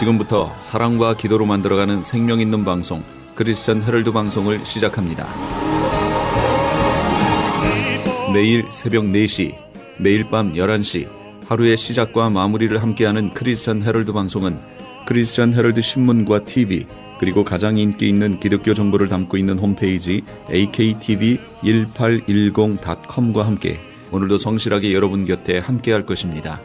지금부터 사랑과 기도로 만들어가는 생명 있는 방송 크리스천 헤럴드 방송을 시작합니다. 매일 새벽 4시, 매일 밤 11시 하루의 시작과 마무리를 함께하는 크리스천 헤럴드 방송은 크리스천 헤럴드 신문과 TV 그리고 가장 인기 있는 기독교 정보를 담고 있는 홈페이지 aktv1810.com과 함께 오늘도 성실하게 여러분 곁에 함께할 것입니다.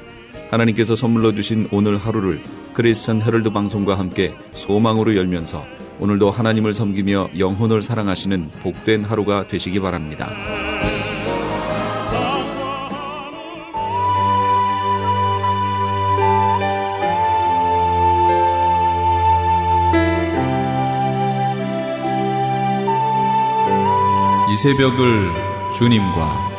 하나님께서 선물로 주신 오늘 하루를 크리스천 헤럴드 방송과 함께 소망으로 열면서 오늘도 하나님을 섬기며 영혼을 사랑하시는 복된 하루가 되시기 바랍니다. 이 새벽을 주님과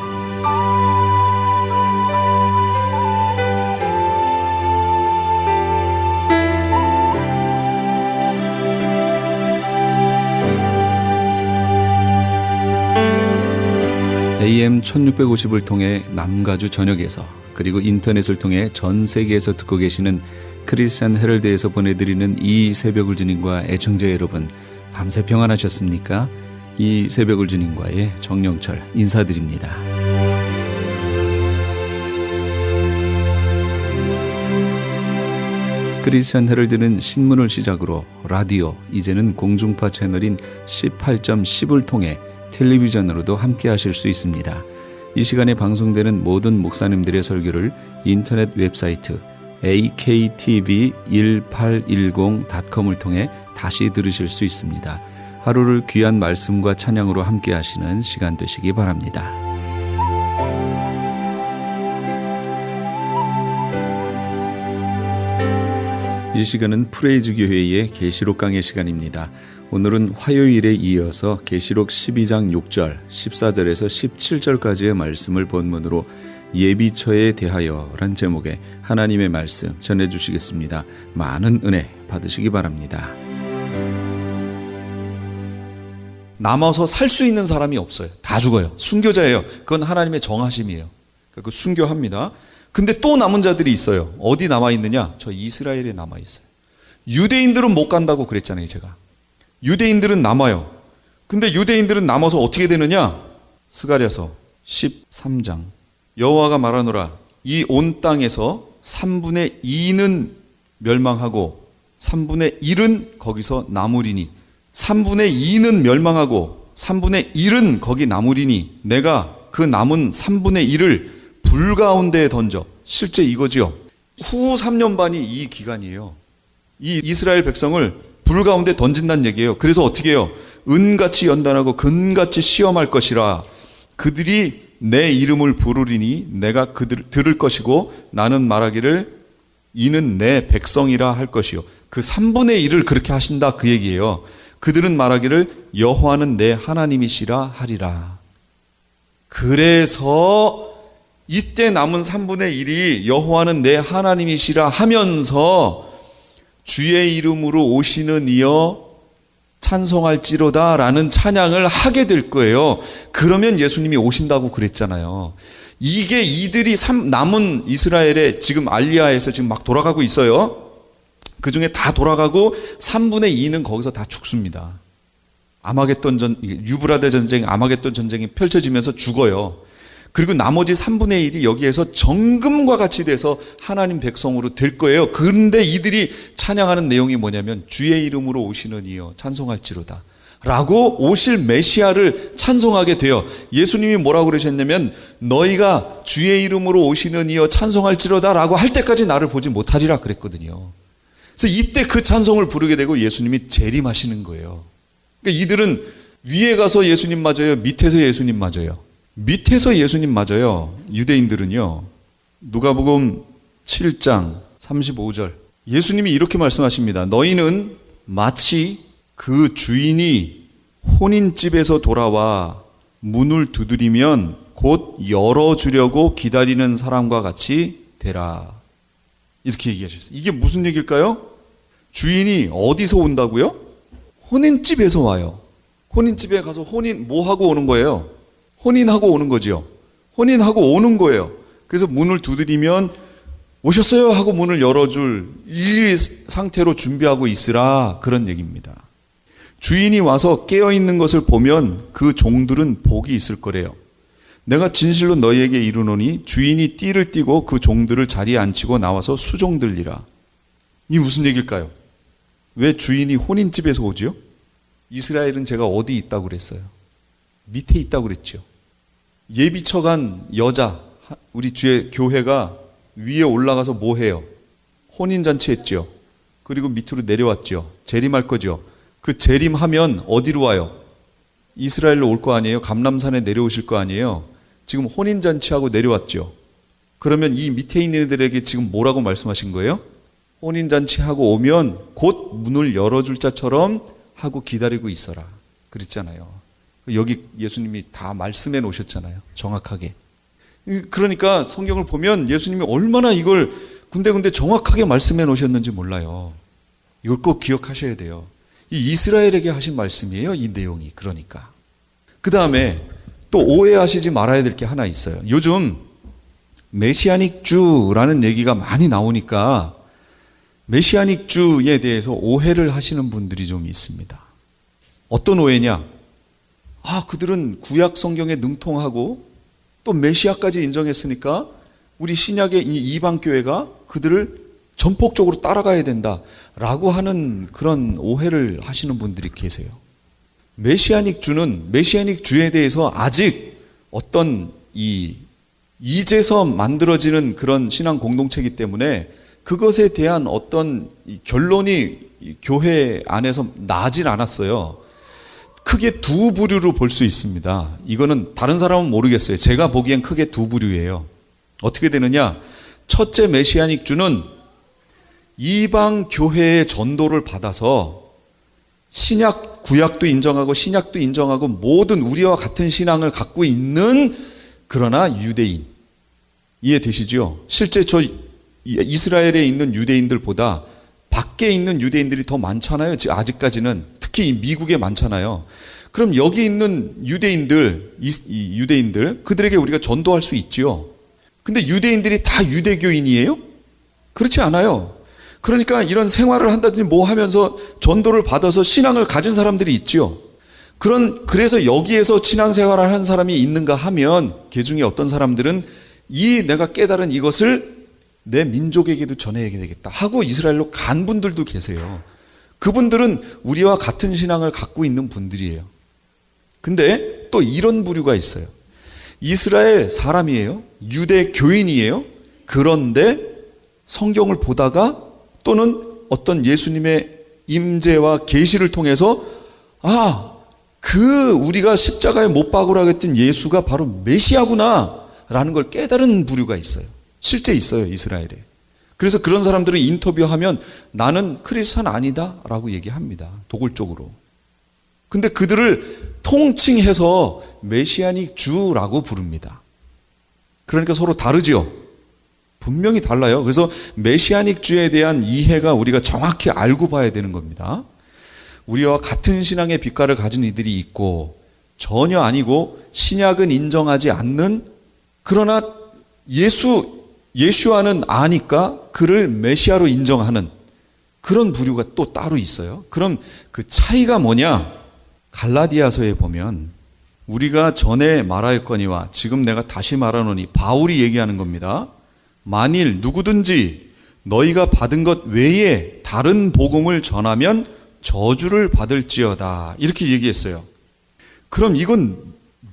AM 1650을 통해 남가주 전역에서 그리고 인터넷을 통해 전 세계에서 듣고 계시는 크리스천 헤럴드에서 보내드리는 이 새벽을 주님과 애청자 여러분, 밤새 평안하셨습니까? 이 새벽을 주님과의 정영철 인사드립니다. 크리스천 헤럴드는 신문을 시작으로 라디오, 이제는 공중파 채널인 18.10을 통해 텔레비전으로도 함께 하실 수 있습니다. 이 시간에 방송되는 모든 목사님들의 설교를 인터넷 웹사이트 aktv1810.com을 통해 다시 들으실 수 있습니다. 하루를 귀한 말씀과 찬양으로 함께 하시는 시간 되시기 바랍니다. 이 시간은 프레이즈 교회의 계시록 강의 시간입니다. 오늘은 화요일에 이어서 계시록 12장 6절, 14절에서 17절까지의 말씀을 본문으로 예비처에 대하여란 제목의 하나님의 말씀 전해주시겠습니다. 많은 은혜 받으시기 바랍니다. 남아서 살 수 있는 사람이 없어요. 다 죽어요. 순교자예요. 그건 하나님의 정하심이에요. 그 순교합니다. 근데 또 남은 자들이 있어요. 어디 남아있느냐? 저 이스라엘에 남아있어요. 유대인들은 못 간다고 그랬잖아요, 제가. 유대인들은 남아요. 근데 유대인들은 남아서 어떻게 되느냐? 스가랴서 13장 여호와가 말하노라, 이 온 땅에서 3분의 2는 멸망하고 3분의 1은 거기서 남으리니 3분의 2는 멸망하고 3분의 1은 거기 남으리니 내가 그 남은 3분의 1을 불 가운데에 던져. 실제 이거지요. 후 3년 반이 이 기간이에요. 이 이스라엘 백성을 불 가운데 던진다는 얘기예요. 그래서 어떻게 해요? 은같이 연단하고 금같이 시험할 것이라. 그들이 내 이름을 부르리니 내가 그들을 들을 것이고 나는 말하기를 이는 내 백성이라 할 것이요. 그 3분의 1을 그렇게 하신다 그 얘기예요. 그들은 말하기를 여호와는 내 하나님이시라 하리라. 그래서 이때 남은 3분의 1이 여호와는 내 하나님이시라 하면서 주의 이름으로 오시는 이여 찬송할지로다 라는 찬양을 하게 될 거예요. 그러면 예수님이 오신다고 그랬잖아요. 이게 이들이 남은 이스라엘에 지금 알리야에서 지금 막 돌아가고 있어요. 그 중에 다 돌아가고 3분의 2는 거기서 다 죽습니다. 유브라데 전쟁, 아마겟돈 전쟁이 펼쳐지면서 죽어요. 그리고 나머지 3분의 1이 여기에서 정금과 같이 돼서 하나님 백성으로 될 거예요. 그런데 이들이 찬양하는 내용이 뭐냐면 주의 이름으로 오시는 이여 찬송할지로다 라고 오실 메시아를 찬송하게 돼요. 예수님이 뭐라고 그러셨냐면 너희가 주의 이름으로 오시는 이여 찬송할지로다 라고 할 때까지 나를 보지 못하리라 그랬거든요. 그래서 이때 그 찬송을 부르게 되고 예수님이 재림하시는 거예요. 그러니까 이들은 위에 가서 예수님 맞아요? 밑에서 예수님 맞아요? 밑에서 예수님 맞아요. 유대인들은요. 누가복음 7장 35절 예수님이 이렇게 말씀하십니다. 너희는 마치 그 주인이 혼인집에서 돌아와 문을 두드리면 곧 열어주려고 기다리는 사람과 같이 되라. 이렇게 얘기하셨어요. 이게 무슨 얘기일까요? 주인이 어디서 온다고요? 혼인집에서 와요. 혼인집에 가서 뭐 하고 오는 거예요? 혼인하고 오는 거지요. 혼인하고 오는 거예요. 그래서 문을 두드리면 오셨어요 하고 문을 열어줄 이 상태로 준비하고 있으라, 그런 얘기입니다. 주인이 와서 깨어있는 것을 보면 그 종들은 복이 있을 거래요. 내가 진실로 너희에게 이르노니 주인이 띠를 띠고 그 종들을 자리에 앉히고 나와서 수종들리라. 이 무슨 얘기일까요? 왜 주인이 혼인집에서 오지요? 이스라엘은 제가 어디 있다고 그랬어요? 밑에 있다고 그랬죠. 예비처간 여자, 우리 주의 교회가 위에 올라가서 뭐 해요? 혼인잔치 했죠. 그리고 밑으로 내려왔죠. 재림할 거죠. 그 재림하면 어디로 와요? 이스라엘로 올 거 아니에요? 감람산에 내려오실 거 아니에요? 지금 혼인잔치하고 내려왔죠. 그러면 이 밑에 있는 애들에게 지금 뭐라고 말씀하신 거예요? 혼인잔치하고 오면 곧 문을 열어줄 자처럼 하고 기다리고 있어라, 그랬잖아요. 여기 예수님이 다 말씀해 놓으셨잖아요, 정확하게. 그러니까 성경을 보면 예수님이 얼마나 이걸 군데군데 정확하게 말씀해 놓으셨는지 몰라요. 이걸 꼭 기억하셔야 돼요. 이 이스라엘에게 하신 말씀이에요, 이 내용이. 그러니까 그 다음에 또 오해하시지 말아야 될 게 하나 있어요. 요즘 메시아닉 주라는 얘기가 많이 나오니까 메시아닉 주에 대해서 오해를 하시는 분들이 좀 있습니다. 어떤 오해냐? 그들은 구약 성경에 능통하고 또 메시아까지 인정했으니까 우리 신약의 이 이방 교회가 그들을 전폭적으로 따라가야 된다라고 하는 그런 오해를 하시는 분들이 계세요. 메시아닉 주에 대해서 아직 어떤 이제서 만들어지는 그런 신앙 공동체이기 때문에 그것에 대한 어떤 결론이 교회 안에서 나질 않았어요. 크게 두 부류로 볼 수 있습니다. 이거는 다른 사람은 모르겠어요. 제가 보기엔 크게 두 부류예요. 어떻게 되느냐? 첫째 메시아닉 주는 이방 교회의 전도를 받아서 신약, 구약도 인정하고 신약도 인정하고 모든 우리와 같은 신앙을 갖고 있는, 그러나 유대인. 이해되시죠? 실제 저 이스라엘에 있는 유대인들보다 밖에 있는 유대인들이 더 많잖아요. 아직까지는. 특히 미국에 많잖아요. 그럼 여기 있는 유대인들, 유대인들, 그들에게 우리가 전도할 수 있지요. 근데 유대인들이 다 유대교인이에요? 그렇지 않아요. 그러니까 이런 생활을 한다든지 뭐 하면서 전도를 받아서 신앙을 가진 사람들이 있지요. 그래서 여기에서 신앙생활을 하는 사람이 있는가 하면 그 중에 어떤 사람들은 내가 깨달은 이것을 내 민족에게도 전해야 되겠다 하고 이스라엘로 간 분들도 계세요. 그분들은 우리와 같은 신앙을 갖고 있는 분들이에요. 근데 또 이런 부류가 있어요. 이스라엘 사람이에요. 유대 교인이에요. 그런데 성경을 보다가 또는 어떤 예수님의 임재와 계시를 통해서 우리가 십자가에 못 박으라고 했던 예수가 바로 메시아구나 라는 걸 깨달은 부류가 있어요. 실제 있어요, 이스라엘에. 그래서 그런 사람들을 인터뷰하면 나는 크리스찬 아니다 라고 얘기합니다, 도굴적으로. 근데 그들을 통칭해서 메시아닉 주라고 부릅니다. 그러니까 서로 다르죠. 분명히 달라요. 그래서 메시아닉 주에 대한 이해가 우리가 정확히 알고 봐야 되는 겁니다. 우리와 같은 신앙의 빛깔을 가진 이들이 있고 전혀 아니고 신약은 인정하지 않는, 그러나 예수와는 아니까 그를 메시아로 인정하는 그런 부류가 또 따로 있어요. 그럼 그 차이가 뭐냐? 갈라디아서에 보면 우리가 전에 말하였거니와 지금 내가 다시 말하노니, 바울이 얘기하는 겁니다. 만일 누구든지 너희가 받은 것 외에 다른 복음을 전하면 저주를 받을지어다, 이렇게 얘기했어요. 그럼 이건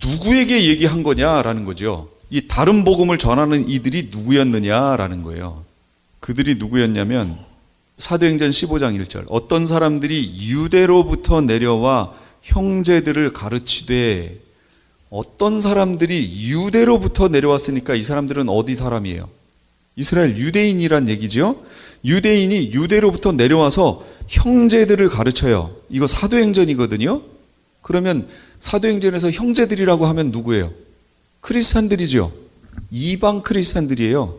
누구에게 얘기한 거냐라는 거죠. 이 다른 복음을 전하는 이들이 누구였느냐라는 거예요. 그들이 누구였냐면 사도행전 15장 1절 어떤 사람들이 유대로부터 내려와 형제들을 가르치되, 어떤 사람들이 유대로부터 내려왔으니까 이 사람들은 어디 사람이에요? 이스라엘 유대인이란 얘기죠. 유대인이 유대로부터 내려와서 형제들을 가르쳐요. 이거 사도행전이거든요. 그러면 사도행전에서 형제들이라고 하면 누구예요? 크리스찬들이죠. 이방 크리스찬들이에요.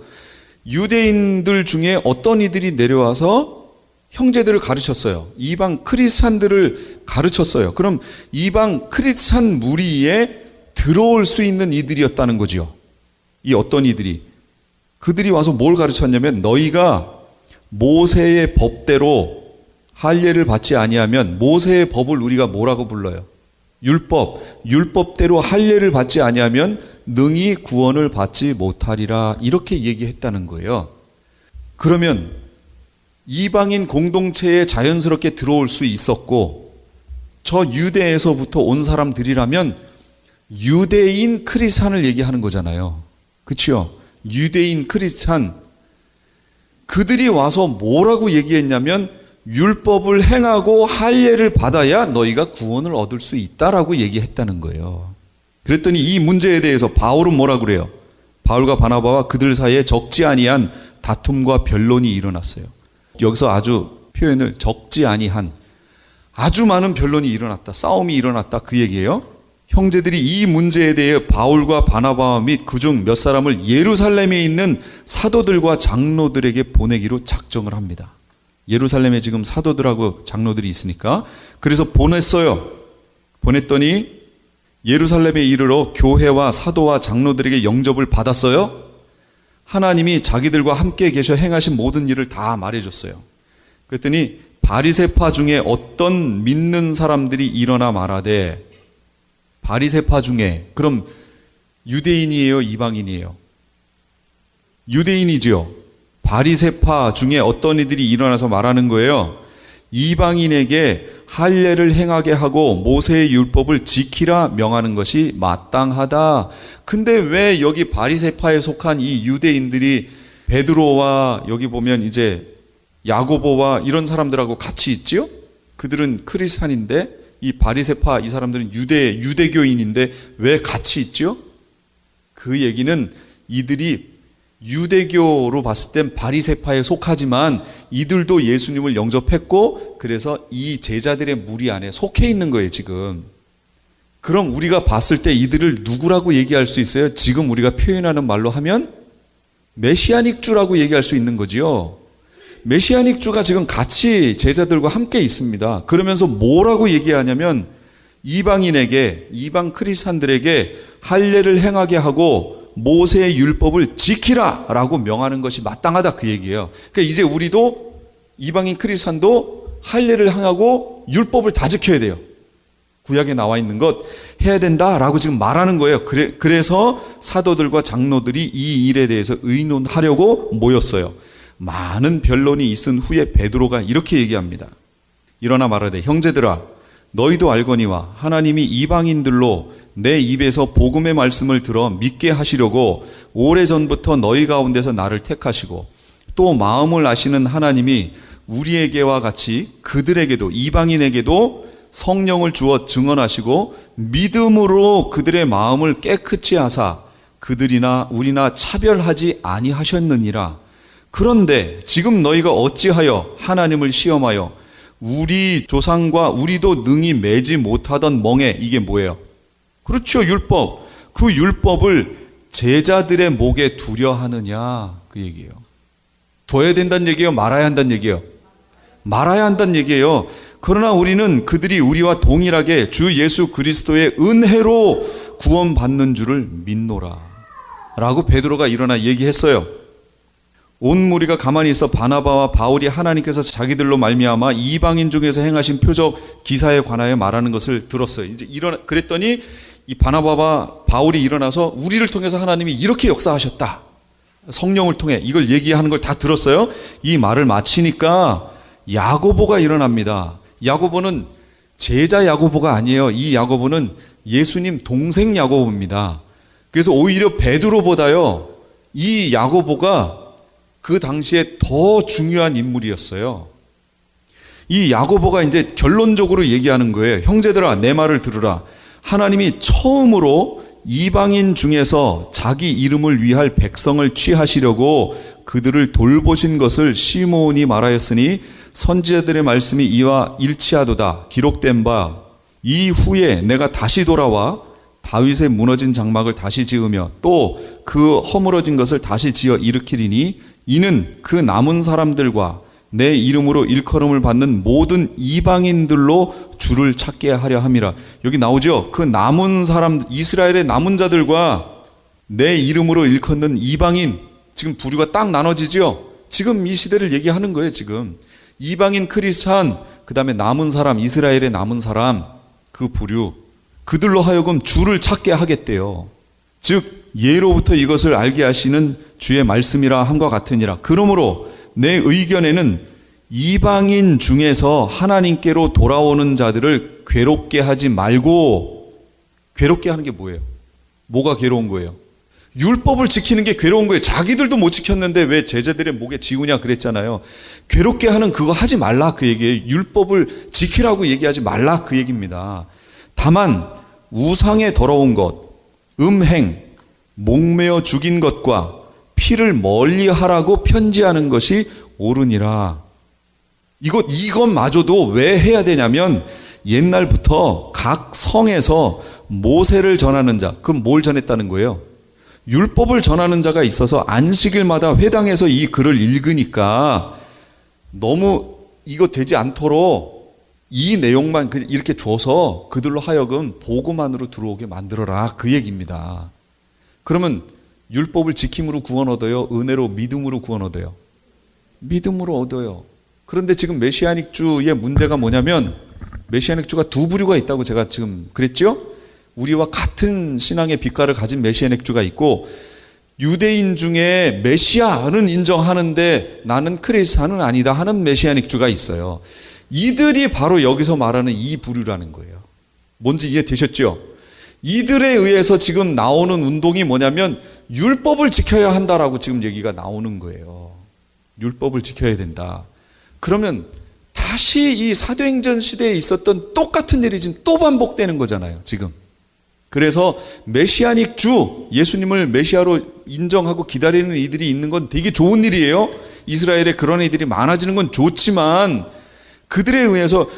유대인들 중에 어떤 이들이 내려와서 형제들을 가르쳤어요. 이방 크리스찬들을 가르쳤어요. 그럼 이방 크리스찬 무리에 들어올 수 있는 이들이었다는 거죠. 이 어떤 이들이? 그들이 와서 뭘 가르쳤냐면 너희가 모세의 법대로 할례를 받지 아니하면 모세의 법을 우리가 뭐라고 불러요? 율법대로 할례를 받지 아니하면 능히 구원을 받지 못하리라 이렇게 얘기했다는 거예요. 그러면 이방인 공동체에 자연스럽게 들어올 수 있었고 저 유대에서부터 온 사람들이라면 유대인 크리스찬을 얘기하는 거잖아요. 그렇죠? 유대인 크리스찬 그들이 와서 뭐라고 얘기했냐면 율법을 행하고 할례를 받아야 너희가 구원을 얻을 수 있다라고 얘기했다는 거예요. 그랬더니 이 문제에 대해서 바울은 뭐라 그래요? 바울과 바나바와 그들 사이에 적지 아니한 다툼과 변론이 일어났어요. 여기서 아주 표현을 적지 아니한 아주 많은 변론이 일어났다. 싸움이 일어났다. 그 얘기예요. 형제들이 이 문제에 대해 바울과 바나바와 및 그중 몇 사람을 예루살렘에 있는 사도들과 장로들에게 보내기로 작정을 합니다. 예루살렘에 지금 사도들하고 장로들이 있으니까 그래서 보냈어요. 보냈더니 예루살렘에 이르러 교회와 사도와 장로들에게 영접을 받았어요. 하나님이 자기들과 함께 계셔 행하신 모든 일을 다 말해줬어요. 그랬더니 바리새파 중에 어떤 믿는 사람들이 일어나 말하되 바리새파 중에 그럼 유대인이에요? 이방인이에요? 유대인이지요. 바리새파 중에 어떤 이들이 일어나서 말하는 거예요. 이방인에게 할례를 행하게 하고 모세의 율법을 지키라 명하는 것이 마땅하다. 근데 왜 여기 바리새파에 속한 이 유대인들이 베드로와 여기 보면 이제 야고보와 이런 사람들하고 같이 있지요? 그들은 크리스찬인데 이 바리새파 이 사람들은 유대교인인데 왜 같이 있죠? 그 얘기는 이들이 유대교로 봤을 땐 바리새파에 속하지만 이들도 예수님을 영접했고 그래서 이 제자들의 무리 안에 속해 있는 거예요 지금. 그럼 우리가 봤을 때 이들을 누구라고 얘기할 수 있어요? 지금 우리가 표현하는 말로 하면 메시아닉 주라고 얘기할 수 있는 거지요. 메시아닉 주가 지금 같이 제자들과 함께 있습니다. 그러면서 뭐라고 얘기하냐면 이방인에게 이방 크리스찬들에게 할례를 행하게 하고 모세의 율법을 지키라 라고 명하는 것이 마땅하다 그 얘기예요. 그러니까 이제 우리도 이방인 크리스찬도 할례를 행하고 율법을 다 지켜야 돼요. 구약에 나와 있는 것 해야 된다라고 지금 말하는 거예요. 그래서 사도들과 장로들이 이 일에 대해서 의논하려고 모였어요. 많은 변론이 있은 후에 베드로가 이렇게 얘기합니다. 일어나 말하되 형제들아 너희도 알거니와 하나님이 이방인들로 내 입에서 복음의 말씀을 들어 믿게 하시려고 오래전부터 너희 가운데서 나를 택하시고 또 마음을 아시는 하나님이 우리에게와 같이 그들에게도 이방인에게도 성령을 주어 증언하시고 믿음으로 그들의 마음을 깨끗이 하사 그들이나 우리나 차별하지 아니하셨느니라. 그런데 지금 너희가 어찌하여 하나님을 시험하여 우리 조상과 우리도 능히 매지 못하던 멍에 이게 뭐예요? 그렇죠. 율법. 그 율법을 제자들의 목에 두려 하느냐 그 얘기예요. 둬야 된다는 얘기예요? 말아야 한다는 얘기예요? 말아야 한다는 얘기예요. 그러나 우리는 그들이 우리와 동일하게 주 예수 그리스도의 은혜로 구원받는 줄을 믿노라 라고 베드로가 일어나 얘기했어요. 온 무리가 가만히 있어 바나바와 바울이 하나님께서 자기들로 말미암아 이방인 중에서 행하신 표적 기사에 관하여 말하는 것을 들었어요. 이제 그랬더니 이 바나바와 바울이 일어나서 우리를 통해서 하나님이 이렇게 역사하셨다. 성령을 통해 이걸 얘기하는 걸 다 들었어요. 이 말을 마치니까 야고보가 일어납니다. 야고보는 제자 야고보가 아니에요. 이 야고보는 예수님 동생 야고보입니다. 그래서 오히려 베드로보다요. 이 야고보가 그 당시에 더 중요한 인물이었어요. 이 야고보가 이제 결론적으로 얘기하는 거예요. 형제들아 내 말을 들으라. 하나님이 처음으로 이방인 중에서 자기 이름을 위할 백성을 취하시려고 그들을 돌보신 것을 시므온이 말하였으니 선지자들의 말씀이 이와 일치하도다. 기록된 바 이후에 내가 다시 돌아와 다윗의 무너진 장막을 다시 지으며 또 그 허물어진 것을 다시 지어 일으키리니 이는 그 남은 사람들과 내 이름으로 일컬음을 받는 모든 이방인들로 주를 찾게 하려 함이라. 여기 나오죠. 그 남은 사람 이스라엘의 남은 자들과 내 이름으로 일컫는 이방인 지금 부류가 딱 나눠지죠. 지금 이 시대를 얘기하는 거예요. 지금 이방인 크리스찬, 그 다음에 남은 사람, 이스라엘의 남은 사람, 그 부류, 그들로 하여금 주를 찾게 하겠대요. 즉 예로부터 이것을 알게 하시는 주의 말씀이라 함과 같으니라. 그러므로 내 의견에는 이방인 중에서 하나님께로 돌아오는 자들을 괴롭게 하지 말고, 괴롭게 하는 게 뭐예요? 뭐가 괴로운 거예요? 율법을 지키는 게 괴로운 거예요. 자기들도 못 지켰는데 왜 제자들의 목에 지우냐 그랬잖아요. 괴롭게 하는 그거 하지 말라 그 얘기예요. 율법을 지키라고 얘기하지 말라 그 얘기입니다. 다만 우상에 더러운 것, 음행, 목매어 죽인 것과 피를 멀리하라고 편지하는 것이 옳으니라. 이것마저도 왜 해야 되냐면 옛날부터 각 성에서 모세를 전하는 자, 그럼 뭘 전했다는 거예요? 율법을 전하는 자가 있어서 안식일마다 회당에서 이 글을 읽으니까 너무 이거 되지 않도록 이 내용만 이렇게 줘서 그들로 하여금 복음만으로 들어오게 만들어라 그 얘기입니다. 그러면 율법을 지킴으로 구원 얻어요? 은혜로 믿음으로 구원 얻어요? 믿음으로 얻어요. 그런데 지금 메시아닉주의 문제가 뭐냐면 메시아닉주가 두 부류가 있다고 제가 지금 그랬죠? 우리와 같은 신앙의 빛깔을 가진 메시아닉주가 있고 유대인 중에 메시아는 인정하는데 나는 크리스찬은 아니다 하는 메시아닉주가 있어요. 이들이 바로 여기서 말하는 이 부류라는 거예요. 뭔지 이해되셨죠? 이들에 의해서 지금 나오는 운동이 뭐냐면 율법을 지켜야 한다라고 지금 얘기가 나오는 거예요. 율법을 지켜야 된다. 그러면 다시 이 사도행전 시대에 있었던 똑같은 일이 지금 또 반복되는 거잖아요, 지금. 그래서 메시아닉 주, 예수님을 메시아로 인정하고 기다리는 이들이 있는 건 되게 좋은 일이에요. 이스라엘에 그런 이들이 많아지는 건 좋지만 그들에 의해서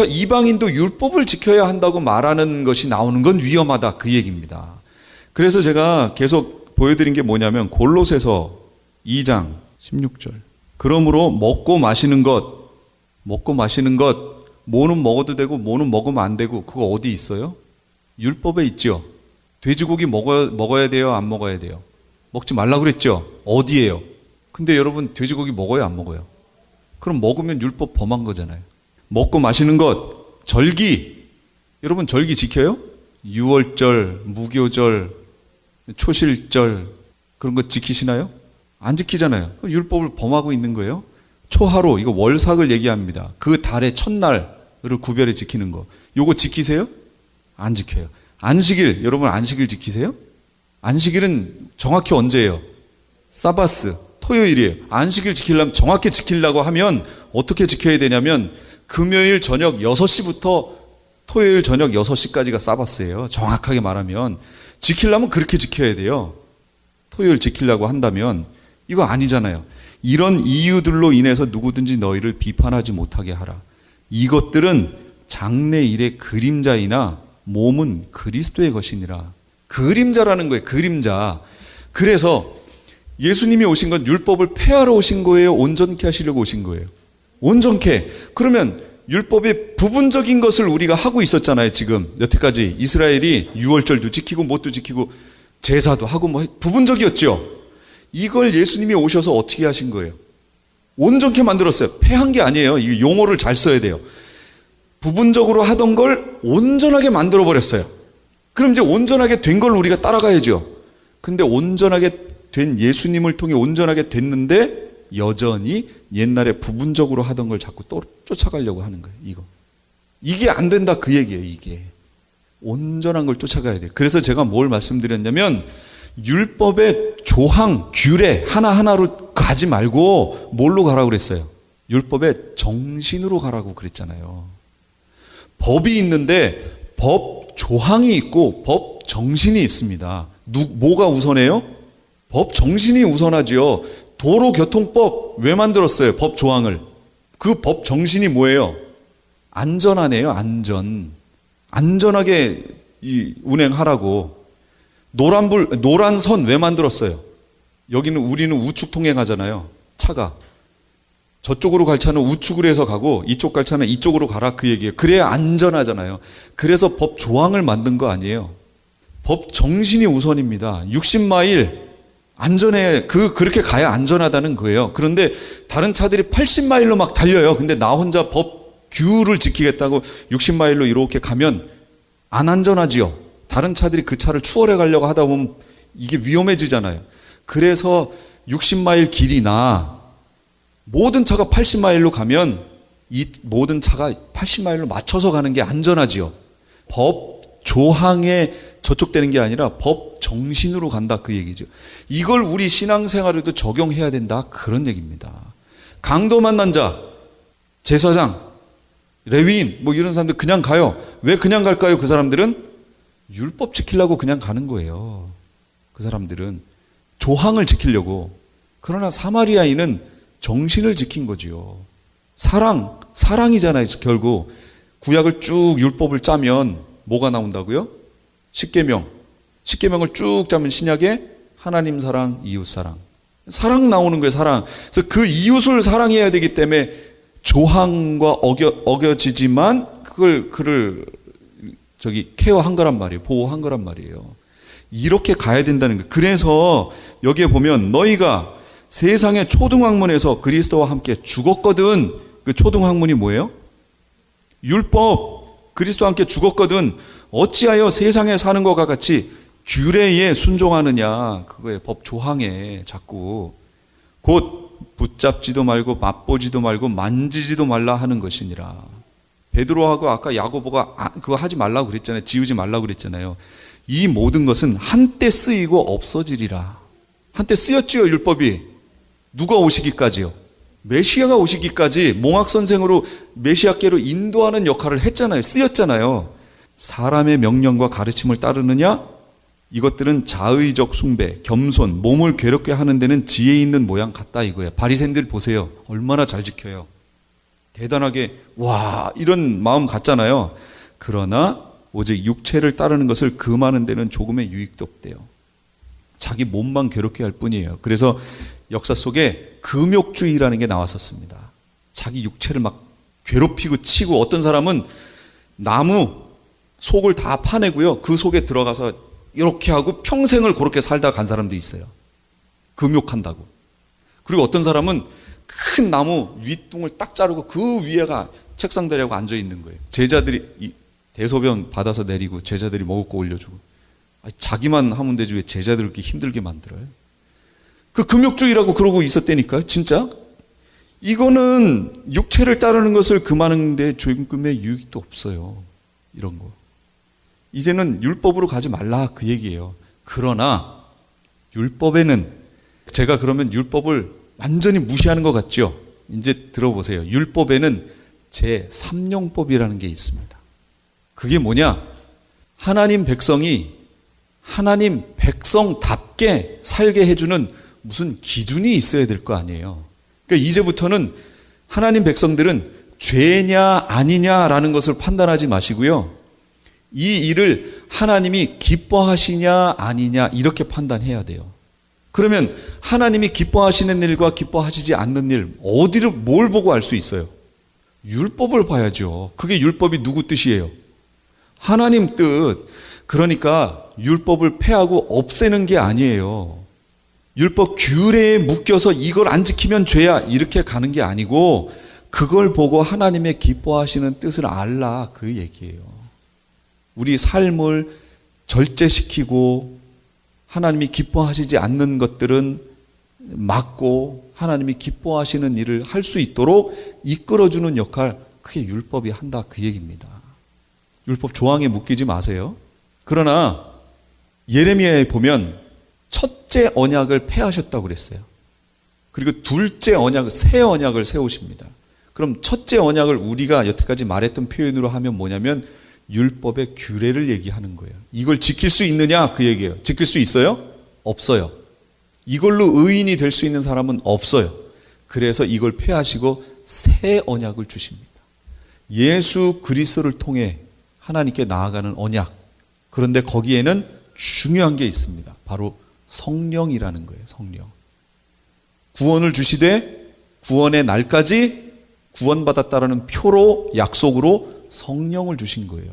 이방인도 율법을 지켜야 한다고 말하는 것이 나오는 건 위험하다 그 얘기입니다. 그래서 제가 계속 보여드린 게 뭐냐면 골로새서 2장 16절. 그러므로 먹고 마시는 것, 뭐는 먹어도 되고 뭐는 먹으면 안 되고 그거 어디 있어요? 율법에 있죠. 돼지고기 먹어야 돼요? 안 먹어야 돼요? 먹지 말라고 그랬죠? 어디예요? 근데 여러분 돼지고기 먹어요? 안 먹어요? 그럼 먹으면 율법 범한 거잖아요. 먹고 마시는 것, 절기. 여러분 절기 지켜요? 유월절, 무교절, 초실절 그런 거 지키시나요? 안 지키잖아요. 율법을 범하고 있는 거예요. 초하루, 이거 월삭을 얘기합니다. 그 달의 첫날을 구별해 지키는 거. 요거 지키세요? 안 지켜요. 안식일, 여러분 안식일 지키세요? 안식일은 정확히 언제예요? 사바스, 토요일이에요. 안식일 지키려면 정확히 지키려고 하면 어떻게 지켜야 되냐면 금요일 저녁 6시부터 토요일 저녁 6시까지가 사바스예요. 정확하게 말하면 지키려면 그렇게 지켜야 돼요. 토요일 지키려고 한다면 이거 아니잖아요. 이런 이유들로 인해서 누구든지 너희를 비판하지 못하게 하라. 이것들은 장래일의 그림자이나 몸은 그리스도의 것이니라. 그림자라는 거예요. 그림자. 그래서 예수님이 오신 건 율법을 폐하러 오신 거예요? 온전케 하시려고 오신 거예요? 온전케. 그러면 율법의 부분적인 것을 우리가 하고 있었잖아요. 지금 여태까지 이스라엘이 유월절도 지키고 뭣도 지키고 제사도 하고 뭐 부분적이었죠. 이걸 예수님이 오셔서 어떻게 하신 거예요? 온전케 만들었어요. 폐한 게 아니에요. 이 용어를 잘 써야 돼요. 부분적으로 하던 걸 온전하게 만들어 버렸어요. 그럼 이제 온전하게 된 걸 우리가 따라가야죠. 근데 온전하게 된 예수님을 통해 온전하게 됐는데 여전히 옛날에 부분적으로 하던 걸 자꾸 또 쫓아가려고 하는 거예요. 이게 안 된다 그 얘기예요. 이게 온전한 걸 쫓아가야 돼요. 그래서 제가 뭘 말씀드렸냐면 율법의 조항, 규례 하나하나로 가지 말고 뭘로 가라고 그랬어요? 율법의 정신으로 가라고 그랬잖아요. 법이 있는데 법 조항이 있고 법 정신이 있습니다. 뭐가 우선해요? 법 정신이 우선하지요. 도로교통법 왜 만들었어요? 법 조항을. 그 법 정신이 뭐예요? 안전하네요. 안전하게 운행하라고. 노란 선 왜 만들었어요? 여기는 우리는 우측 통행하잖아요. 차가. 저쪽으로 갈 차는 우측으로 해서 가고 이쪽 갈 차는 이쪽으로 가라 그 얘기예요. 그래야 안전하잖아요. 그래서 법 조항을 만든 거 아니에요. 법 정신이 우선입니다. 60마일 안전해. 그렇게 가야 안전하다는 거예요. 그런데 다른 차들이 80마일로 막 달려요. 근데 나 혼자 법 규를 지키겠다고 60마일로 이렇게 가면 안 안전하지요. 다른 차들이 그 차를 추월해 가려고 하다 보면 이게 위험해지잖아요. 그래서 60마일 길이나 모든 차가 80마일로 가면 이 모든 차가 80마일로 맞춰서 가는 게 안전하지요. 법 조항에 저촉되는 게 아니라 법 정신으로 간다, 그 얘기죠. 이걸 우리 신앙생활에도 적용해야 된다, 그런 얘기입니다. 강도 만난 자, 제사장, 레위인 뭐 이런 사람들 그냥 가요. 왜 그냥 갈까요? 그 사람들은 율법 지키려고 그냥 가는 거예요. 그 사람들은 조항을 지키려고. 그러나 사마리아인은 정신을 지킨 거지요. 사랑이잖아요. 결국 구약을 쭉 율법을 짜면 뭐가 나온다고요? 십계명을 쭉 짜면 신약에 하나님 사랑, 이웃 사랑. 사랑 나오는 거예요, 사랑. 그래서 그 이웃을 사랑해야 되기 때문에 조항과 어겨지지만 그를 케어한 거란 말이에요. 보호한 거란 말이에요. 이렇게 가야 된다는 거예요. 그래서 여기에 보면 너희가 세상의 초등학문에서 그리스도와 함께 죽었거든. 그 초등학문이 뭐예요? 율법. 그리스도와 함께 죽었거든. 어찌하여 세상에 사는 것과 같이 규례에 순종하느냐. 그거에 법 조항에 자꾸 곧 붙잡지도 말고 맛보지도 말고 만지지도 말라 하는 것이니라. 베드로하고 아까 야고보가 그거 하지 말라고 그랬잖아요. 지우지 말라고 그랬잖아요. 이 모든 것은 한때 쓰이고 없어지리라. 한때 쓰였지요, 율법이. 누가 오시기까지요? 메시아가 오시기까지 몽학선생으로 메시아께로 인도하는 역할을 했잖아요. 쓰였잖아요. 사람의 명령과 가르침을 따르느냐? 이것들은 자의적 숭배, 겸손, 몸을 괴롭게 하는 데는 지혜 있는 모양 같다 이거예요. 바리새인들 보세요. 얼마나 잘 지켜요. 대단하게 와 이런 마음 같잖아요. 그러나 오직 육체를 따르는 것을 금하는 데는 조금의 유익도 없대요. 자기 몸만 괴롭게 할 뿐이에요. 그래서 역사 속에 금욕주의라는 게 나왔었습니다. 자기 육체를 막 괴롭히고 치고, 어떤 사람은 나무 속을 다 파내고요. 그 속에 들어가서 이렇게 하고 평생을 그렇게 살다 간 사람도 있어요. 금욕한다고. 그리고 어떤 사람은 큰 나무 윗둥을 딱 자르고 그 위에가 책상 대려고 앉아 있는 거예요. 제자들이 대소변 받아서 내리고 제자들이 먹을 거 올려주고. 자기만 하면 되지 왜 제자들을 이렇게 힘들게 만들어요? 그 금욕주의라고 그러고 있었다니까요. 진짜 이거는 육체를 따르는 것을 금하는데 조금의 유익도 없어요. 이런 거. 이제는 율법으로 가지 말라 그 얘기예요. 그러나 율법에는, 제가 그러면 율법을 완전히 무시하는 것 같죠? 이제 들어보세요. 율법에는 제3령법이라는 게 있습니다. 그게 뭐냐? 하나님 백성이 하나님 백성답게 살게 해주는 무슨 기준이 있어야 될 거 아니에요. 그러니까 이제부터는 하나님 백성들은 죄냐 아니냐라는 것을 판단하지 마시고요. 이 일을 하나님이 기뻐하시냐 아니냐 이렇게 판단해야 돼요. 그러면 하나님이 기뻐하시는 일과 기뻐하시지 않는 일, 뭘 보고 알 수 있어요? 율법을 봐야죠. 그게 율법이 누구 뜻이에요? 하나님 뜻. 그러니까 율법을 폐하고 없애는 게 아니에요. 율법 규례에 묶여서 이걸 안 지키면 죄야 이렇게 가는 게 아니고, 그걸 보고 하나님의 기뻐하시는 뜻을 알라 그 얘기예요. 우리 삶을 절제시키고 하나님이 기뻐하시지 않는 것들은 막고 하나님이 기뻐하시는 일을 할 수 있도록 이끌어주는 역할, 그게 율법이 한다 그 얘기입니다. 율법 조항에 묶이지 마세요. 그러나 예레미야에 보면 첫째 언약을 폐하셨다고 그랬어요. 그리고 둘째 언약, 새 언약을 세우십니다. 그럼 첫째 언약을 우리가 여태까지 말했던 표현으로 하면 뭐냐면 율법의 규례를 얘기하는 거예요. 이걸 지킬 수 있느냐 그 얘기예요. 지킬 수 있어요? 없어요. 이걸로 의인이 될 수 있는 사람은 없어요. 그래서 이걸 폐하시고 새 언약을 주십니다. 예수 그리스도를 통해 하나님께 나아가는 언약. 그런데 거기에는 중요한 게 있습니다. 바로 성령이라는 거예요. 성령. 구원을 주시되 구원의 날까지 구원받았다라는 표로, 약속으로 성령을 주신 거예요.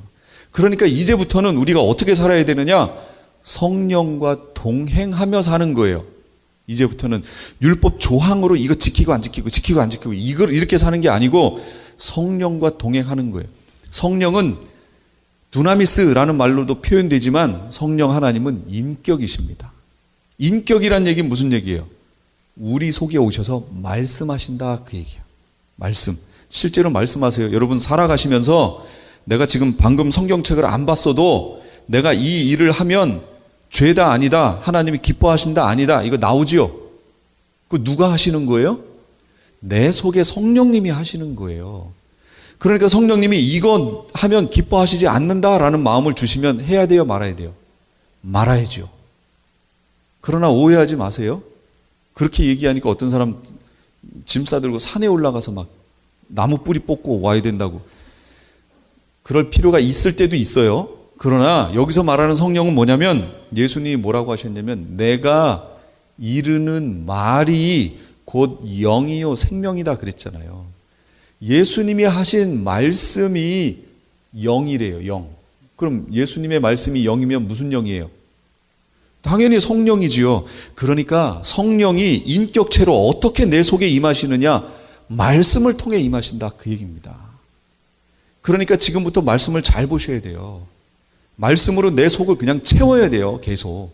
그러니까 이제부터는 우리가 어떻게 살아야 되느냐? 성령과 동행하며 사는 거예요. 이제부터는 율법 조항으로 이거 지키고 안 지키고 지키고 안 지키고 이걸 이렇게 사는 게 아니고 성령과 동행하는 거예요. 성령은 두나미스라는 말로도 표현되지만 성령 하나님은 인격이십니다. 인격이란 얘기는 무슨 얘기예요? 우리 속에 오셔서 말씀하신다 그 얘기예요. 말씀. 실제로 말씀하세요. 여러분 살아가시면서 내가 지금 방금 성경책을 안 봤어도 내가 이 일을 하면 죄다 아니다, 하나님이 기뻐하신다 아니다, 이거 나오지요? 그 누가 하시는 거예요? 내 속에 성령님이 하시는 거예요. 그러니까 성령님이 이거 하면 기뻐하시지 않는다라는 마음을 주시면 해야 돼요, 말아야 돼요? 말아야죠. 그러나 오해하지 마세요. 그렇게 얘기하니까 어떤 사람 짐 싸들고 산에 올라가서 막 나무 뿌리 뽑고 와야 된다고. 그럴 필요가 있을 때도 있어요. 그러나 여기서 말하는 성령은 뭐냐면 예수님이 뭐라고 하셨냐면 내가 이르는 말이 곧 영이요 생명이다 그랬잖아요. 예수님이 하신 말씀이 영이래요. 영. 그럼 예수님의 말씀이 영이면 무슨 영이에요? 당연히 성령이지요. 그러니까 성령이 인격체로 어떻게 내 속에 임하시느냐? 말씀을 통해 임하신다 그 얘기입니다. 그러니까 지금부터 말씀을 잘 보셔야 돼요. 말씀으로 내 속을 그냥 채워야 돼요. 계속.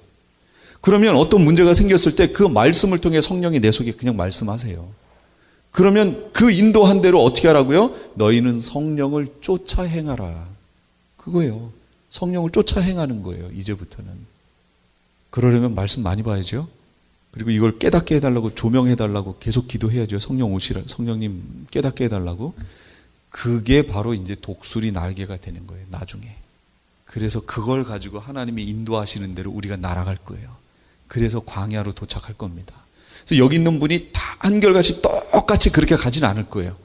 그러면 어떤 문제가 생겼을 때 그 말씀을 통해 성령이 내 속에 그냥 말씀하세요. 그러면 그 인도한 대로 어떻게 하라고요? 너희는 성령을 쫓아 행하라. 그거예요. 성령을 쫓아 행하는 거예요. 이제부터는. 그러려면 말씀 많이 봐야죠. 그리고 이걸 깨닫게 해달라고 조명해달라고 계속 기도해야죠. 성령 오시라. 성령님 깨닫게 해달라고. 그게 바로 이제 독수리 날개가 되는 거예요. 나중에. 그래서 그걸 가지고 하나님이 인도하시는 대로 우리가 날아갈 거예요. 그래서 광야로 도착할 겁니다. 그래서 여기 있는 분이 다 한결같이 똑같이 그렇게 가진 않을 거예요.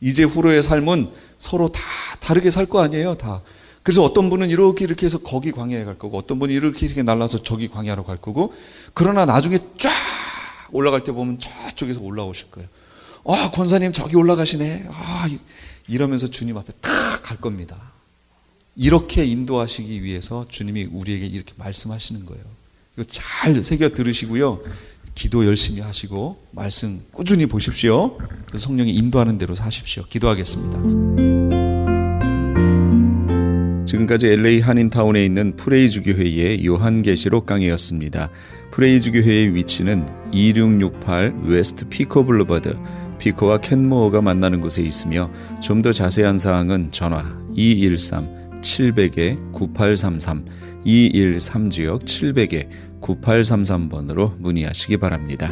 이제 후로의 삶은 서로 다 다르게 살 거 아니에요. 다. 그래서 어떤 분은 이렇게 해서 거기 광야에 갈 거고 어떤 분은 이렇게 날라서 저기 광야로 갈 거고 그러나 나중에 쫙 올라갈 때 보면 저쪽에서 올라오실 거예요. 권사님 저기 올라가시네. 이러면서 주님 앞에 탁 갈 겁니다. 이렇게 인도하시기 위해서 주님이 우리에게 이렇게 말씀하시는 거예요. 이거 잘 새겨 들으시고요. 기도 열심히 하시고 말씀 꾸준히 보십시오. 그래서 성령이 인도하는 대로 사십시오. 기도하겠습니다. 지금까지 LA 한인타운에 있는 프레이주교회의 요한계시록 강해였습니다. 프레이주교회의 위치는 2668 웨스트 피커 블루버드, 피커와 켄모어가 만나는 곳에 있으며 좀 더 자세한 사항은 전화 213-700-9833, 213-700-9833번으로 문의하시기 바랍니다.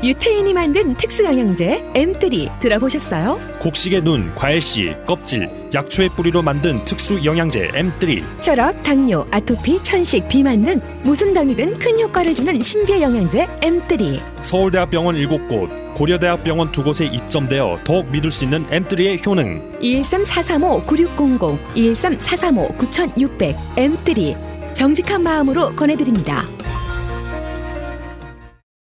유태인이 만든 특수 영양제 M3 들어보셨어요? 곡식의 눈, 과일씨, 껍질, 약초의 뿌리로 만든 특수 영양제 M3. 혈압, 당뇨, 아토피, 천식, 비만 등 무슨 병이든 큰 효과를 주는 신비의 영양제 M3. 서울대학병원 7곳, 고려대학병원 2곳에 입점되어 더욱 믿을 수 있는 M3의 효능. 213-435-9600, 213-435-9600 M3 정직한 마음으로 권해드립니다.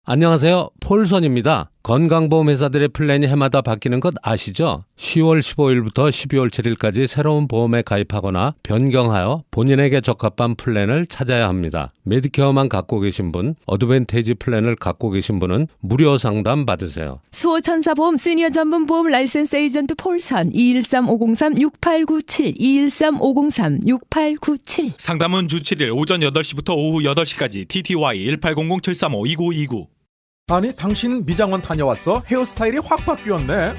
안녕하세요. 폴선입니다. 건강보험회사들의 플랜이 해마다 바뀌는 것 아시죠? 10월 15일부터 12월 7일까지 새로운 보험에 가입하거나 변경하여 본인에게 적합한 플랜을 찾아야 합니다. 메디케어만 갖고 계신 분, 어드밴테이지 플랜을 갖고 계신 분은 무료 상담 받으세요. 수호천사보험 시니어 전문 보험 라이센스 에이전트 폴선 213-503-6897, 213-503-6897. 상담은 주 7일 오전 8시부터 오후 8시까지 TTY 1800-735-2929. 아니 당신 미장원 다녀왔어? 헤어스타일이 확 바뀌었네.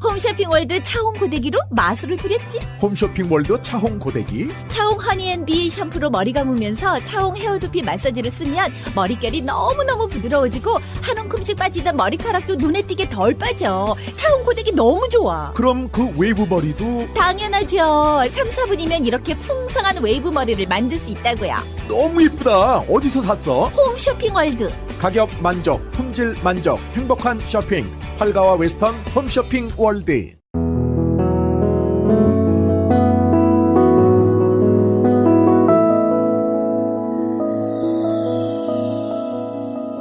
홈쇼핑 월드 차홍 고데기로 마술을 부렸지. 홈쇼핑 월드 차홍 고데기. 차홍 허니앤비 샴푸로 머리 감으면서 차홍 헤어두피 마사지를 쓰면 머릿결이 너무너무 부드러워지고 한 움큼씩 빠지던 머리카락도 눈에 띄게 덜 빠져. 차홍 고데기 너무 좋아. 그럼 그 웨이브 머리도 당연하죠. 3, 4분이면 이렇게 풍성한 웨이브 머리를 만들 수 있다고요. 너무 이쁘다. 어디서 샀어? 홈쇼핑 월드. 가격 만족, 품질 만족, 행복한 쇼핑. 활가와 웨스턴 홈쇼핑 월드.